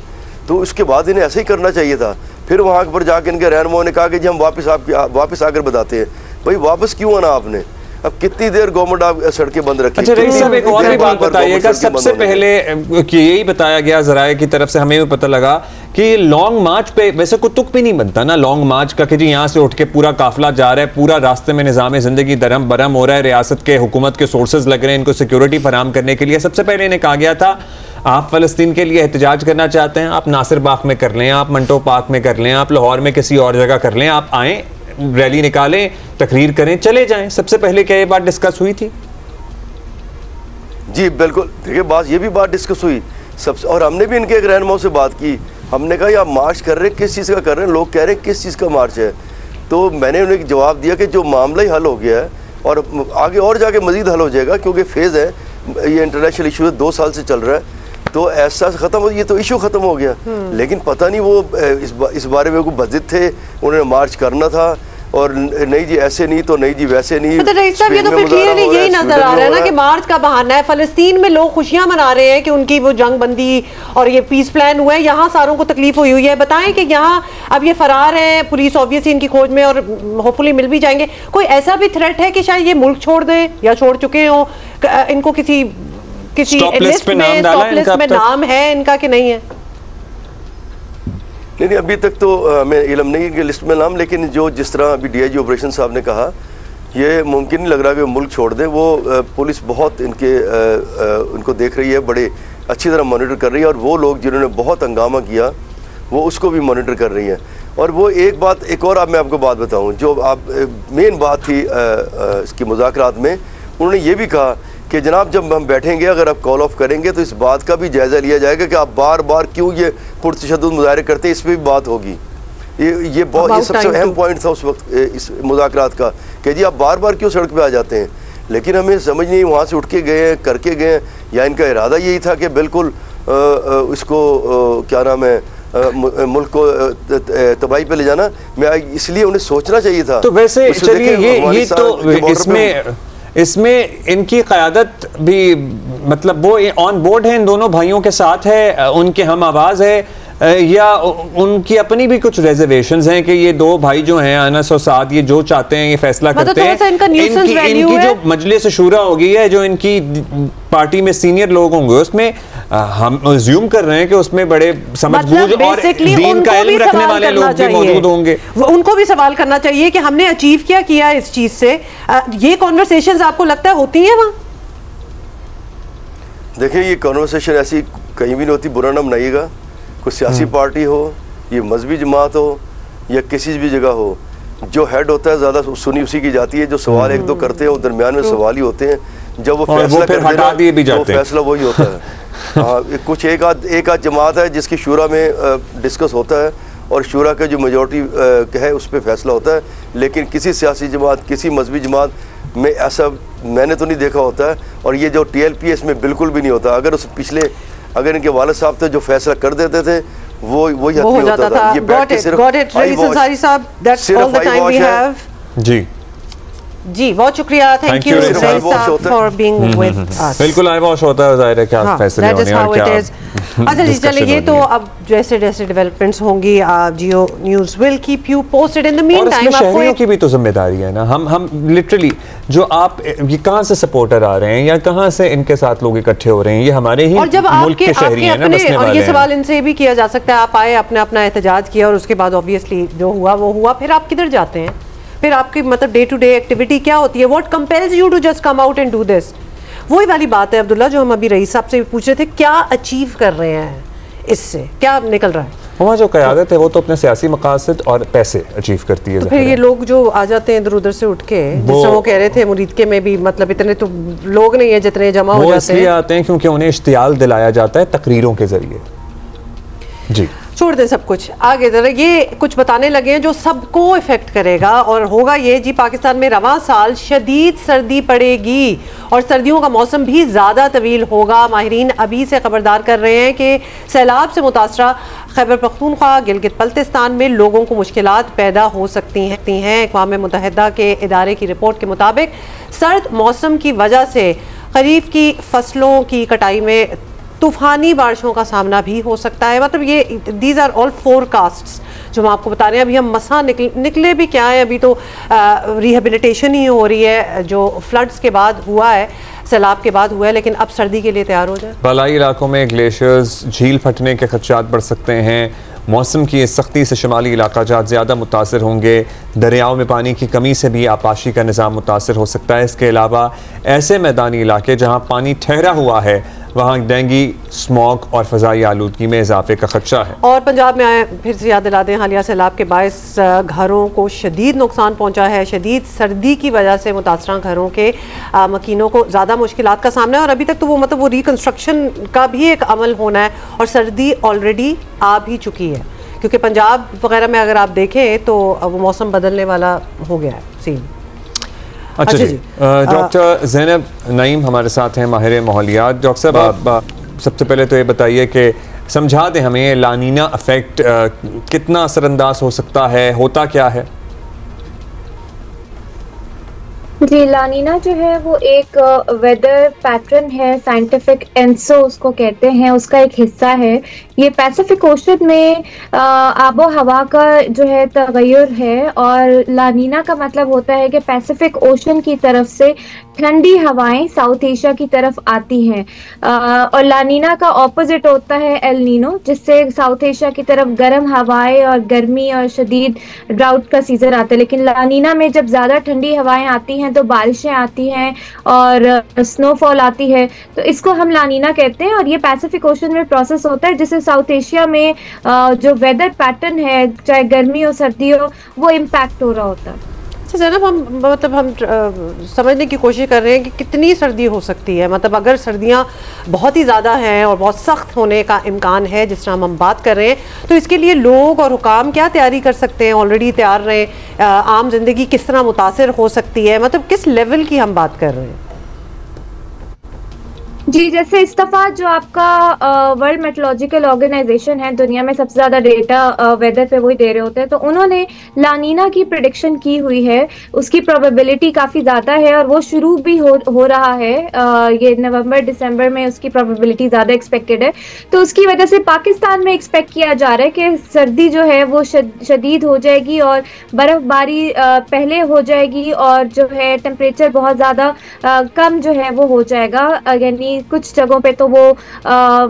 तो उसके बाद इन्हें ऐसे ही करना चाहिए था। फिर वहाँ पर जाकर इनके रहनुमाओं ने कहा कि जी हम वापस आकर बताते हैं। भाई वापस क्यों आना आपने? अब कितनी देर गवर्नमेंट आप सड़कें बंद रखी? अच्छा रईस साहब, एक और भी बात बताइएगा। सबसे पहले कि यही बताया गया ज़राए की तरफ से, हमें भी पता लगा कि लॉन्ग मार्च पे वैसे कोई तुक भी नहीं बनता ना लॉन्ग मार्च का कि जी यहाँ से उठ के पूरा काफिला जा रहा है, पूरा रास्ते में निज़ाम ज़िंदगी दरम बरम हो रहा है, रियासत के हुकूमत के सोर्सेज लग रहे हैं इनको सिक्योरिटी फराम करने के लिए। सबसे पहले इन्हें कहा गया था आप फ़लस्तीन के लिए एहतजाज करना चाहते हैं, आप नासिर बाग में कर लें, आप मंटो पार्क में कर लें, आप लाहौर में किसी और जगह कर लें, आप आएँ, रैली निकालें, तकरीर करें, चले जाएं। सबसे पहले क्या ये बात डिस्कस हुई थी? जी बिल्कुल, देखिए ये भी बात डिस्कस हुई सबसे, और हमने भी इनके एक रहनुमाओं से बात की। हमने कहा आप मार्च कर रहे हैं, किस चीज़ का कर रहे हैं? लोग कह रहे हैं किस चीज़ का मार्च है? तो मैंने उन्हें जवाब दिया कि जो मामला ही हल हो गया है और आगे और जाके मज़ीद हल हो जाएगा, क्योंकि फेज़ है, ये इंटरनेशनल इशू है, 2 साल से चल रहा है, तो ऐसा ख़त्म हो, ये तो इशू ख़त्म हो गया। लेकिन पता नहीं वो इस बारे में वो बजिद थे, उन्होंने मार्च करना था, और नहीं जी ऐसे नहीं, तो नहीं जी वैसे नहीं। तो रईस साहब ये तो फिर क्लियरली यही नजर आ रहा है ना कि मार्च का बहाना है। फलस्तीन में लोग खुशियां मना रहे हैं कि उनकी वो जंग बंदी और ये पीस प्लान हुआ है, यहाँ सारों को तकलीफ हुई है। बताएं कि यहाँ अब ये फरार है, पुलिस ऑब्वियसली इनकी खोज में और होपफुली मिल भी जाएंगे। कोई ऐसा भी थ्रेट है कि शायद ये मुल्क छोड़ दें या छोड़ चुके हो, इनको किसी लिस्ट में नाम है इनका कि नहीं है? नहीं, अभी तक तो हमें इल्म नहीं कि लिस्ट में नाम, लेकिन जो जिस तरह अभी DIG ऑपरेशन साहब ने कहा, ये मुमकिन नहीं लग रहा कि वो मुल्क छोड़ दें। वो पुलिस बहुत उनको देख रही है, बड़े अच्छी तरह मॉनिटर कर रही है, और वो लोग जिन्होंने बहुत हंगामा किया वो उसको भी मॉनिटर कर रही है। और वो एक और मैं आपको बात बताऊँ, जो मेन बात थी इसकी मुज़ाकरात में, उन्होंने ये भी कहा कि जनाब जब हम बैठेंगे, अगर आप कॉल ऑफ करेंगे तो इस बात का भी जायज़ा लिया जाएगा कि आप बार बार क्यों ये पुरतशद्दुद मुज़ाहरे करते हैं, इस पर भी बात होगी। ये सबसे अहम पॉइंट था उस वक्त इस मुज़ाकरात का कि जी आप बार बार क्यों सड़क पे आ जाते हैं। लेकिन हमें समझ नहीं, वहाँ से उठ के गए हैं, करके गए हैं, या इनका इरादा यही था कि बिल्कुल इसको क्या नाम है, मुल्क को तबाही पे ले जाना। मैं इसलिए उन्हें सोचना चाहिए था। तो वैसे चलिए ये तो इसमें इनकी क़यादत भी, मतलब वो ऑन बोर्ड है, इन दोनों भाइयों के साथ है, उनके हम आवाज़ है। या उनकी अपनी भी कुछ रिजर्वेशंस हैं कि ये दो भाई जो हैं अनस और साद, ये जो चाहते हैं ये फैसला करते हैं, इनकी जो मजलिस शूरा होगी है, जो इनकी पार्टी में सीनियर लोग होंगे, उसमें हम अज्यूम कर रहे हैं कि उसमें बड़े समझबूझ और दीन का इल्म रखने वाले लोग भी मौजूद होंगे। उनको भी सवाल करना चाहिए कि हमने अचीव क्या किया इस चीज से। ये कॉन्वर्सेशंस आपको लगता है होती हैं वहाँ? देखिए, ये कॉन्वर्सेशन ऐसी कहीं भी नहीं होती, बुरा ना बनाइएगा। कोई सियासी पार्टी हो, ये मजहबी जमात हो या किसी भी जगह हो, जो हेड होता है ज़्यादा सुनी उसी की जाती है। जो सवाल एक दो करते हैं वो दरमियान में सवाल ही होते हैं, जब वो फैसला करते हैं तो फैसला वही होता है। हाँ, कुछ एक आध जमात है जिसकी शूरा में डिस्कस होता है और शूरा का जो मेजॉरिटी है उस पर फैसला होता है, लेकिन किसी सियासी जमात, किसी मजहबी जमात में ऐसा मैंने तो नहीं देखा होता है। और ये जो TLP इसमें बिल्कुल भी नहीं होता। अगर उस पिछले अगर इनके वालिद साहब थे जो फैसला कर देते थे वो हो जाता था। ये बैठ के सिर्फ जी जी बहुत शुक्रिया, thank you for being with us. बिल्कुल आई वॉश होता है, जाहिर है क्या फैसले होने और क्या। अच्छा जी, चलिए ये तो अब जैसे जैसे डेवलपमेंट्स होंगी Geo news will keep you posted. In the meantime शहरियों की भी तो जिम्मेदारी है ना। हम लिटरली जो आप ये कहाँ से सपोर्टर आ रहे हैं या कहाँ से इनके साथ लोग इकट्ठे हो रहे हैं, ये हमारे ही मुल्क के शहरी हैं ना, बसने वाले हैं। ये सवाल इनसे भी किया जा सकता है, आप आए, अपना अपना एहतजाज किया और उसके बाद ऑब्वियसली जो हुआ वो हुआ, फिर आप किधर जाते हैं? फिर आपकी मतलब डे टू डे एक्टिविटी क्या होती है? What compels you to just come out and do this? वही वाली बात है अब्दुल्ला जो हम अभी रईस साहब से पूछ रहे थे, क्या अचीव कर रहे हैं इससे, क्या निकल रहा है? हमारा जो क़यादत है वो तो अपने सियासी मकासद और पैसे अचीव करती है। तो फिर ये लोग जो आ जाते हैं इधर उधर से उठ के, जैसे वो कह रहे थे मुरीदके में भी मतलब इतने तो लोग नहीं है जितने जमा हो जाते हैं। इसलिए आते हैं क्योंकि उन्हें इश्तियाल दिलाया जाता है तकरीरों के जरिए। जी छोड़ दें सब कुछ, आगे जरा ये कुछ बताने लगे हैं जो सबको इफेक्ट करेगा और होगा ये जी। पाकिस्तान में रवां साल शदीद सर्दी पड़ेगी और सर्दियों का मौसम भी ज़्यादा तवील होगा। माहिरीन अभी से खबरदार कर रहे हैं कि सैलाब से मुतासरा खैबर पख्तूनख्वा, गिलगित बल्तिस्तान में लोगों को मुश्किलात पैदा हो सकती हैं। अक़वाम मुत्तहिदा के इदारे की रिपोर्ट के मुताबिक सर्द मौसम की वजह से खरीफ की फसलों की कटाई में तूफ़ानी बारिशों का सामना भी हो सकता है। मतलब ये दीज आर ऑल फोरकास्ट्स जो हम आपको बता रहे हैं। अभी हम मसा निकले भी क्या है, अभी तो रिहेबिलिटेशन ही हो रही है जो फ्लड्स के बाद हुआ है, सैलाब के बाद हुआ है, लेकिन अब सर्दी के लिए तैयार हो जाए। बालाई इलाकों में ग्लेशियर्स, झील फटने के खदशात बढ़ सकते हैं। मौसम की इस सख्ती से शुमाली इलाका जात ज़्यादा मुतासर होंगे। दरियाओं में पानी की कमी से भी आपाशी का निज़ाम मुतासर हो सकता है। इसके अलावा ऐसे मैदानी इलाके जहाँ पानी ठहरा हुआ है वहाँ डेंगू, स्मॉग और फ़ज़ाई आलूदगी में इजाफे का खदशा है। और पंजाब में आए फिर से याद दिला दें, हालिया सैलाब के बायस घरों को शदीद नुकसान पहुँचा है। शदीद सर्दी की वजह से मुतासरा घरों के मकीनों को ज़्यादा मुश्किलात का सामना है और अभी तक तो वो मतलब वो रिकन्स्ट्रक्शन का भी एक अमल होना है और सर्दी ऑलरेडी आ भी चुकी है क्योंकि पंजाब वगैरह में अगर आप देखें तो वो मौसम बदलने वाला हो गया है सीन। अच्छा जी, डॉक्टर ज़ैनब नईम हमारे साथ हैं, माहिर माहौलियात। डॉक्टर साहब आप सबसे पहले तो ये बताइए कि समझा दें हमें लानीना इफेक्ट कितना असरअंदाज हो सकता है, होता क्या है? जी, लानीना जो है वो एक वेदर पैटर्न है, साइंटिफिक एंसो उसको कहते हैं, उसका एक हिस्सा है। ये पैसिफिक ओशन में आबो हवा का जो है तगय्युर है और लानीना का मतलब होता है कि पैसिफिक ओशन की तरफ से ठंडी हवाएं साउथ एशिया की तरफ आती हैं और लानीना का ऑपोजिट होता है एल नीनो, जिससे साउथ एशिया की तरफ गर्म हवाएं और गर्मी और शदीद ड्राउट का सीजन आता है। लेकिन लानीना में जब ज़्यादा ठंडी हवाएं आती हैं तो बारिशें आती हैं और स्नोफॉल आती है, तो इसको हम लानीना कहते हैं और ये पैसिफिक ओशन में प्रोसेस होता है जिससे साउथ एशिया में जो वेदर पैटर्न है चाहे गर्मी हो सर्दी हो वो इम्पैक्ट हो रहा होता है। अच्छा ज़ैनब, हम समझने की कोशिश कर रहे हैं कि कितनी सर्दी हो सकती है। मतलब अगर सर्दियाँ बहुत ही ज़्यादा हैं और बहुत सख्त होने का इम्कान है जिस तरह हम बात कर रहे हैं, तो इसके लिए लोग और हुकाम क्या तैयारी कर सकते हैं, ऑलरेडी तैयार रहे? आम जिंदगी किस तरह मुतासर हो सकती है, मतलब किस लेवल की हम बात कर रहे हैं? जी, जैसे इस दफा जो आपका वर्ल्ड मेट्रोलॉजिकल ऑर्गेनाइजेशन है, दुनिया में सबसे ज्यादा डेटा वेदर पे वही दे रहे होते हैं, तो उन्होंने लानीना की प्रेडिक्शन की हुई है। उसकी प्रोबेबिलिटी काफी ज्यादा है और वो शुरू भी हो रहा है। ये नवंबर दिसंबर में उसकी प्रोबेबिलिटी ज्यादा एक्सपेक्टेड है। तो उसकी वजह से पाकिस्तान में एक्सपेक्ट किया जा रहा है कि सर्दी जो है वो शदीद हो जाएगी और बर्फबारी पहले हो जाएगी और जो है टेम्परेचर बहुत ज्यादा कम जो है वो हो जाएगा, यानी कुछ जगहों पे तो वो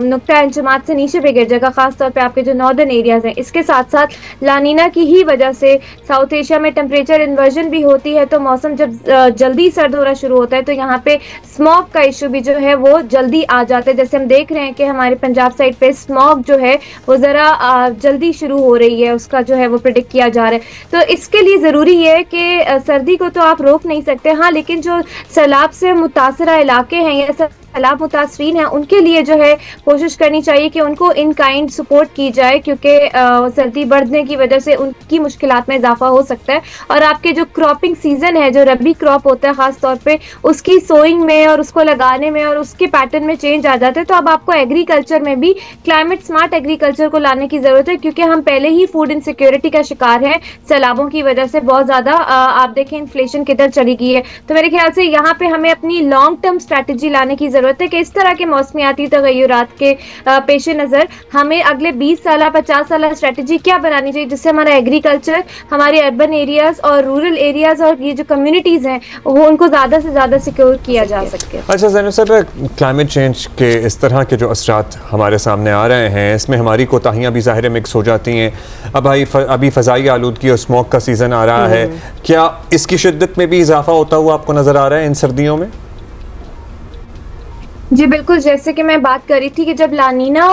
नुक्ता इंजमात से नीचे पे गिर जाएगा, खासतौर पे आपके जो नॉर्दर्न एरियाज हैं। इसके साथ साथ लानीना की ही वजह से साउथ एशिया में टेम्परेचर इन्वर्जन भी होती है, तो मौसम जब जल्दी सर्द होना शुरू होता है तो यहाँ पे स्मॉग का इशू भी जो है वो जल्दी आ जाता है। जैसे हम देख रहे हैं कि हमारे पंजाब साइड पे स्मॉग जो है वो ज़रा जल्दी शुरू हो रही है, उसका जो है वो प्रिडिक्ट किया जा रहा है। तो इसके लिए ज़रूरी है कि सर्दी को तो आप रोक नहीं सकते, हाँ, लेकिन जो सैलाब से मुतासरा इलाके हैं या सैलाब मुतासरीन हैं उनके लिए जो है कोशिश करनी चाहिए कि उनको इन काइंड सपोर्ट की जाए, क्योंकि सर्दी बढ़ने की वजह से उनकी मुश्किलात में इजाफा हो सकता है। और आपके जो क्रॉपिंग सीजन है, जो रबी क्रॉप होता है खास तौर पे, उसकी सोइंग में और उसको लगाने में और उसके पैटर्न में चेंज आ जाता है। तो अब आपको एग्रीकल्चर में भी क्लाइमेट स्मार्ट एग्रीकल्चर को लाने की जरूरत है, क्योंकि हम पहले ही फूड इनसिक्योरिटी का शिकार है सैलाबों की वजह से। बहुत ज्यादा आप देखें इन्फ्लेशन किधर चली गई है। तो मेरे ख्याल से यहाँ पे हमें अपनी लॉन्ग टर्म स्ट्रैटेजी लाने की जरूरत है कि इस तरह के मौसमियाती तगय्युरात के पेश नज़र हमें अगले 20 साल 50 साल स्ट्रैटेजी क्या बनानी चाहिए, जिससे हमारा एग्रीकल्चर, हमारे अर्बन एरियाज और रूरल एरियाज और ये जो कम्युनिटीज़ हैं वो उनको ज़्यादा से ज़्यादा सिक्योर किया जा सके। अच्छा ज़ैनब साहब, क्लाइमेट चेंज के इस तरह के जो असरात हमारे सामने आ रहे हैं, इसमें हमारी कोताहियाँ भी ज़ाहिर मिक्स हो जाती हैं। अभी फ़ज़ाई आलूदगी और स्मोक का सीज़न आ रहा है, क्या इसकी शिद्दत में भी इजाफा होता हुआ आपको नज़र आ रहा है इन सर्दियों में? जी बिल्कुल, जैसे कि मैं बात कर रही थी कि जब लानीना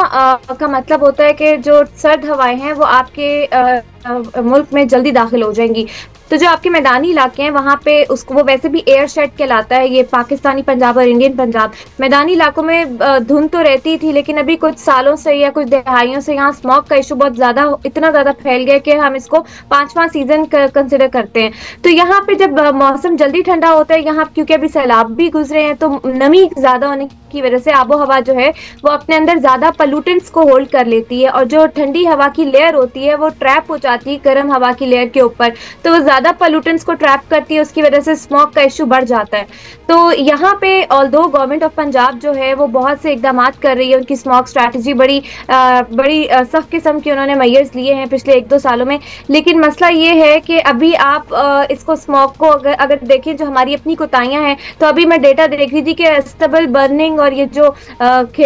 का मतलब होता है कि जो सर्द हवाएं हैं वो आपके मुल्क में जल्दी दाखिल हो जाएंगी। तो जो आपके मैदानी इलाके हैं वहाँ पे उसको वो वैसे भी एयर शेड कहलाता है, ये पाकिस्तानी पंजाब और इंडियन पंजाब। मैदानी इलाकों में धुंध तो रहती थी, लेकिन अभी कुछ सालों से या कुछ दहाइयों से यहाँ स्मॉग का इशू बहुत ज़्यादा, इतना ज़्यादा फैल गया कि हम इसको 5वां सीजन कंसिडर करते हैं। तो यहाँ पे जब मौसम जल्दी ठंडा होता है, यहाँ क्योंकि अभी सैलाब भी गुजरे हैं, तो नमी ज़्यादा होने की वजह से आबो हवा जो है वो अपने अंदर ज़्यादा पोल्यूटेंट्स को होल्ड कर लेती है, और जो ठंडी हवा की लेयर होती है वो ट्रैप हो जाती है गर्म हवा की लेयर के ऊपर, तो वो ज़्यादा पोल्यूटेंट्स को ट्रैप करती है, उसकी वजह से स्मॉग का इशू बढ़ जाता है। तो यहाँ पे ऑल्दो गवर्नमेंट ऑफ पंजाब जो है वो बहुत से इकदाम कर रही है, उनकी स्मॉग स्ट्रैटेजी बड़ी सख्त किस्म की उन्होंने मेजर्स लिए हैं पिछले 1-2 सालों में। लेकिन मसला ये है कि अभी आप इसको स्मॉग को अगर देखें, जो हमारी अपनी कोताहियाँ हैं, तो अभी मैं डेटा देख रही थी कि स्टबल बर्निंग और ये जो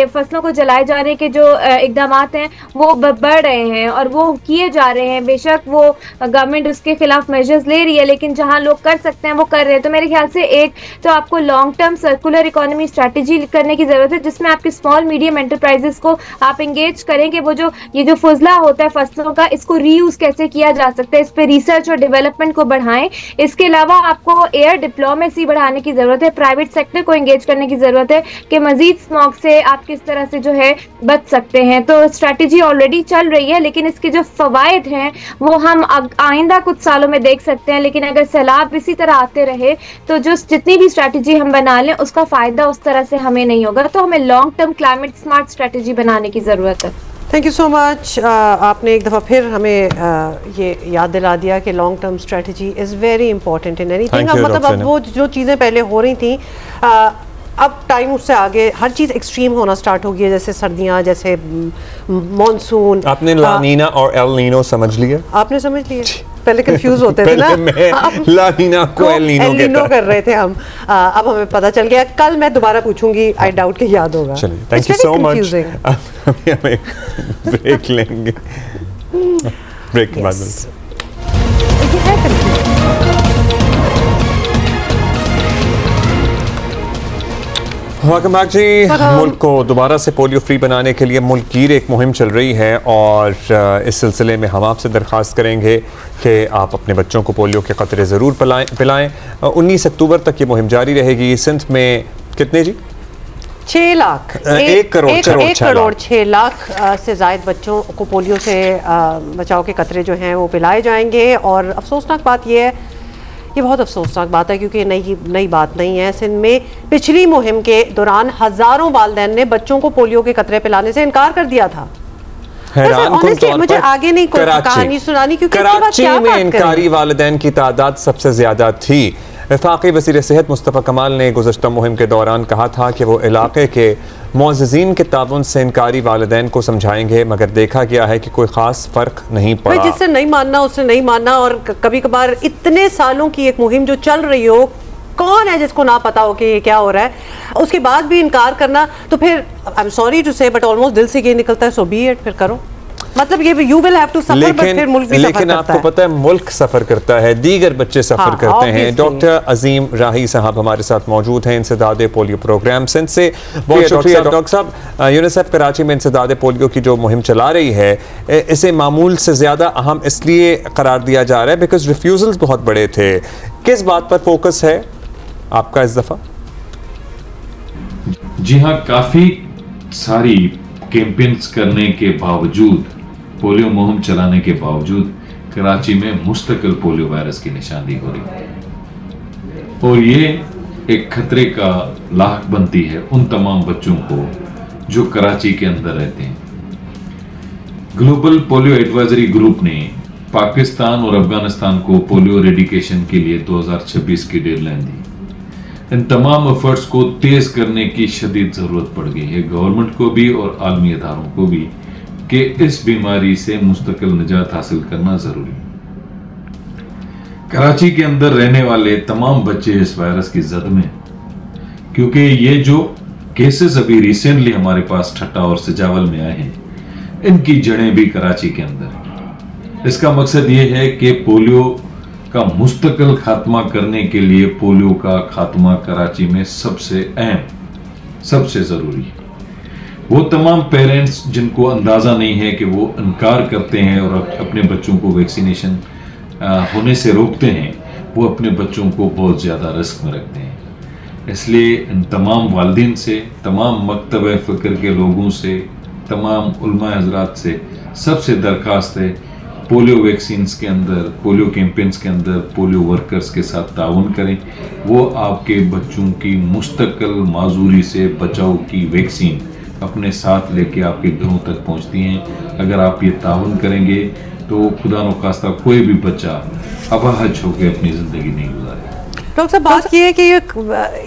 फसलों को जलाए जाने के जो इकदाम हैं वो बढ़ रहे हैं और वो किए जा रहे हैं। बेशक वो गवर्नमेंट उसके खिलाफ मेजर्स ले रही है, लेकिन जहां लोग कर सकते हैं वो कर रहे हैं। तो मेरे ख्याल से एक तो आपको long term circular economy strategy करने की जरूरत है, जिसमें आपके स्मॉल मीडियम एंटरप्राइजेस को आप इंगेज करें कि वो जो ये जो फजला होता है फसलों का, इसको रीयूज कैसे किया जा सकता है, इस पर रिसर्च और डेवलपमेंट को बढ़ाएं। इसके अलावा आपको एयर डिप्लोमेसी बढ़ाने की जरूरत है, प्राइवेट सेक्टर को इंगेज करने की जरूरत है कि मजीद स्मॉग से आप किस तरह से जो है बच सकते हैं। तो स्ट्रैटेजी ऑलरेडी चल रही है, लेकिन इसके जो फवायद हैं वो हम आइंदा कुछ सालों में देख सकते हैं। लेकिन अगर सैलाब इसी तरह आते रहे तो जो जितनी भी स्ट्रैटेजी हम बना लें उसका फायदा उस तरह से हमें नहीं होगा। तो हमें long term climate smart strategy बनाने की जरूरत है। Thank you so much. आपने एक दफ़ा फिर हमें ये याद दिला दिया कि long term strategy is very important in anything. मतलब अब वो जो चीज़ें पहले हो रही थी, अब टाइम उससे आगे हर चीज़ एक्सट्रीम होना स्टार्ट हो गई है, जैसे सर्दियाँ, जैसे मॉनसून। आपने लानीना और एल नीनो समझ लिया? आपने समझ लिया? पहले कंफ्यूज होते थे ना, लानीना को एल नीनो कर रहे थे हम। अब हमें पता चल गया। कल मैं दोबारा पूछूंगी, आई डाउट कि याद होगा। Thank you so much. हम एक ब्रेक लेंगे, ब्रेक के बाद वेलकम बैक जी। मुल्क को दोबारा से पोलियो फ्री बनाने के लिए मुल्क की एक मुहिम चल रही है, और इस सिलसिले में हम आपसे दरख्वास्त करेंगे कि आप अपने बच्चों को पोलियो के क़तरे ज़रूर पिलाएं। 19 अक्टूबर तक ये मुहिम जारी रहेगी। सिंध में कितने जी? 6 लाख, 1 करोड़ 6 लाख से ज़ायद बच्चों को पोलियो से बचाव के कतरे जो हैं वो पिलाए जाएंगे। और अफसोसनाक बात यह है ये बहुत अफसोसनाक बात है, क्योंकि नई बात नहीं है। सिंध में पिछली मुहिम के दौरान हजारों वालिदैन ने बच्चों को पोलियो के कतरे पिलाने से इनकार कर दिया था। मुझे आगे नहीं कोई कहानी सुनानी, क्योंकि कराची में इनकारी वालिदैन की तादाद सबसे ज्यादा थी। वफाकी वज़ीर सेहत मुस्तफ़ा कमाल ने गुज़श्ता मुहिम के दौरान कहा था कि वो इलाके के मुअज़्ज़िज़ीन के ताउन से इनकारी वालिदैन को समझाएंगे, मगर देखा गया है कि कोई ख़ास फ़र्क नहीं पड़ा। जिससे नहीं मानना उससे नहीं मानना, और कभी कभार इतने सालों की एक मुहिम जो चल रही हो, कौन है जिसको ना पता हो कि ये क्या हो रहा है, उसके बाद भी इनकार करना, तो फिर आई एम सॉरी टू से बट ऑलमोस्ट दिल से ये निकलता है सो बी इट, फिर करो। मतलब ये you will have to suffer, but फिर मुल्क भी सफर करता है। लेकिन आपको पता है मुल्क सफर करता है, दीगर बच्चे सफर करते हैं। डॉक्टर अजीम राही साहब हमारे साथ मौजूद हैं, इंसदाद पोलियो प्रोग्राम सिंध से। बहुत शुक्रिया डॉक्टर साहब। यूनिसेफ कराची में इंसदाद पोलियो की जो मुहिम चला रही है, इसे मामूल से ज्यादा अहम इसलिए करार दिया जा रहा है बिकॉज रिफ्यूजल्स बहुत बड़े थे। किस बात पर फोकस है आपका इस दफा? जी हाँ, काफी सारी कैंपेन्स करने के बावजूद, पोलियो मुहिम चलाने के बावजूद कराची में मुस्तकिल पोलियो वायरस की निशानदेही हो रही है, और ये एक खतरे का लाहक बनती है उन तमाम बच्चों को जो कराची के अंदर रहते हैं। ग्लोबल पोलियो एडवाइजरी ग्रुप ने पाकिस्तान और अफगानिस्तान को पोलियो रेडिकेशन के लिए 2026 की डेडलाइन दी। इन तमाम एफर्ट्स को तेज करने की शदीद जरूरत पड़ गई है गवर्नमेंट को भी और आलमी इदारों को भी, कि इस बीमारी से मुस्तकिल निजात हासिल करना जरूरी है। कराची के अंदर रहने वाले तमाम बच्चे इस वायरस की जद में, क्योंकि ये जो केसेस अभी रिसेंटली हमारे पास ठट्टा और सजावल में आए हैं, इनकी जड़ें भी कराची के अंदर। इसका मकसद ये है कि पोलियो का मुस्तकिल खात्मा करने के लिए पोलियो का खात्मा कराची में सबसे अहम, सबसे जरूरी है। वो तमाम पेरेंट्स जिनको अंदाजा नहीं है कि वो इनकार करते हैं और अपने बच्चों को वैक्सीनेशन होने से रोकते हैं, वो अपने बच्चों को बहुत ज़्यादा रिस्क में रखते हैं। इसलिए इन तमाम वालिदैन से, तमाम मकतब फ़िक्र के लोगों से, तमाम उलमा हज़रात से सबसे दरख्वास्त है, पोलियो वैक्सीन्स के अंदर, पोलियो कैंपेन्स के अंदर पोलियो वर्कर्स के साथ ताउन करें। वो आपके बच्चों की मुस्तकिल माजूरी से बचाव की वैक्सीन अपने साथ लेके आपके घरों तक पहुंचती हैं। अगर आप ये ताउन करेंगे तो खुदा न खास्ता कोई भी बच्चा अबहज होकर अपनी ज़िंदगी नहीं गुजारे। डॉक्टर साहब, बात की है कि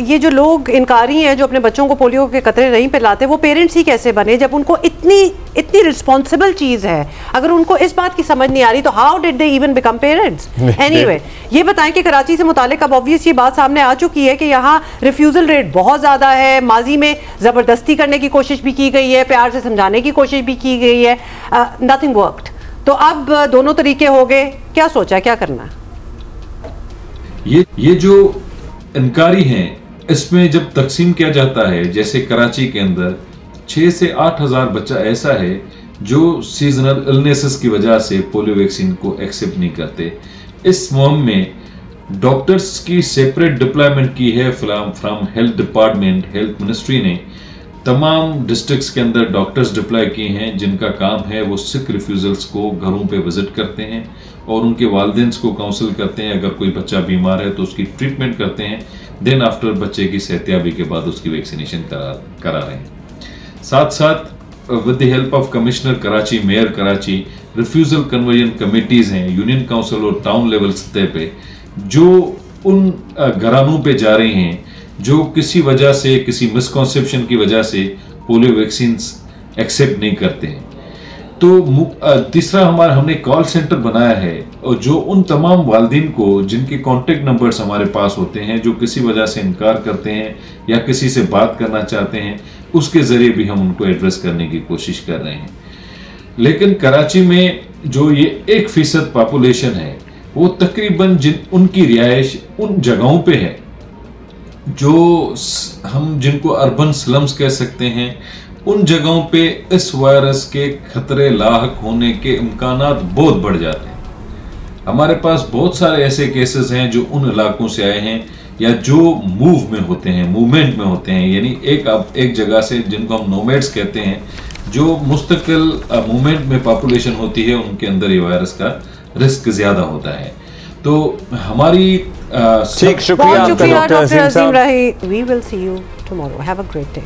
ये जो लोग इनकारी हैं, जो अपने बच्चों को पोलियो के कतरे नहीं पिलाते, वो पेरेंट्स ही कैसे बने जब उनको इतनी रिस्पॉन्सिबल चीज़ है? अगर उनको इस बात की समझ नहीं आ रही तो how did they even become parents? Anyway, ये बताएं कि कराची से मुतालिक अब ऑब्वियस ये बात सामने आ चुकी है कि यहाँ रिफ्यूज़ल रेट बहुत ज़्यादा है। माजी में ज़बरदस्ती करने की कोशिश भी की गई है, प्यार से समझाने की कोशिश भी की गई है, नथिंग वर्कड। तो अब दोनों तरीके हो गए, क्या सोचा है, क्या करना है? ये जो इनकारी हैं, इसमें जब तकसीम किया जाता है, जैसे कराची के अंदर 6 से 8 हज़ार बच्चा ऐसा है जो सीजनल इलनेसेस की वजह से पोलियो वैक्सीन को एक्सेप्ट नहीं करते। इस मुहिम में डॉक्टर्स की सेपरेट डिप्लॉयमेंट की है from health department, health ministry ने तमाम डिस्ट्रिक्ट्स के अंदर डॉक्टर्स डिप्लॉय किए हैं, जिनका काम है वो सिक रिफ्यूजल्स को घरों पे विजिट करते हैं और उनके वालिदैन को काउंसिल करते हैं। अगर कोई बच्चा बीमार है तो उसकी ट्रीटमेंट करते हैं, देन आफ्टर बच्चे की सेहतियाबी के बाद उसकी वैक्सीनेशन करा रहे हैं। साथ साथ with the help of commissioner Karachi, mayor Karachi, refusal conversion committees हैं यूनियन काउंसिल और टाउन लेवल सतह पे, जो उन घरानों पे जा रहे हैं जो किसी वजह से, किसी मिसकॉन्सेप्शन की वजह से पोलियो वैक्सीन्स एक्सेप्ट नहीं करते हैं। तो तीसरा हमने कॉल सेंटर बनाया है, और जो उन तमाम वालिदैन को जिनके कॉन्टेक्ट नंबर्स हमारे पास होते हैं, जो किसी वजह से इनकार करते हैं या किसी से बात करना चाहते हैं, उसके ज़रिए भी हम उनको एड्रेस करने की कोशिश कर रहे हैं। लेकिन कराची में जो ये 1% पॉपुलेशन है, वो तकरीबन उनकी रिहाइश उन जगहों पे है जो हम जिनको अर्बन स्लम्स कह सकते हैं। उन जगहों पे इस वायरस के खतरे लाहक होने के इम्कानात बहुत बढ़ जाते हैं। हमारे पास बहुत सारे ऐसे केसेस हैं जो उन इलाकों से आए हैं या जो मूवमेंट में होते हैं, यानी एक जगह से, जिनको हम नोमैड्स कहते हैं, जो मुस्तकिल मूवमेंट में पॉपुलेशन होती है, उनके अंदर ये वायरस का रिस्क ज़्यादा होता है। तो हमारी ठीक, शुक्रिया बहुत शुक्रिया डॉक्टर डॉक्टर अजीम अजीम साहब। Rahi. We will see you tomorrow. Have a great day.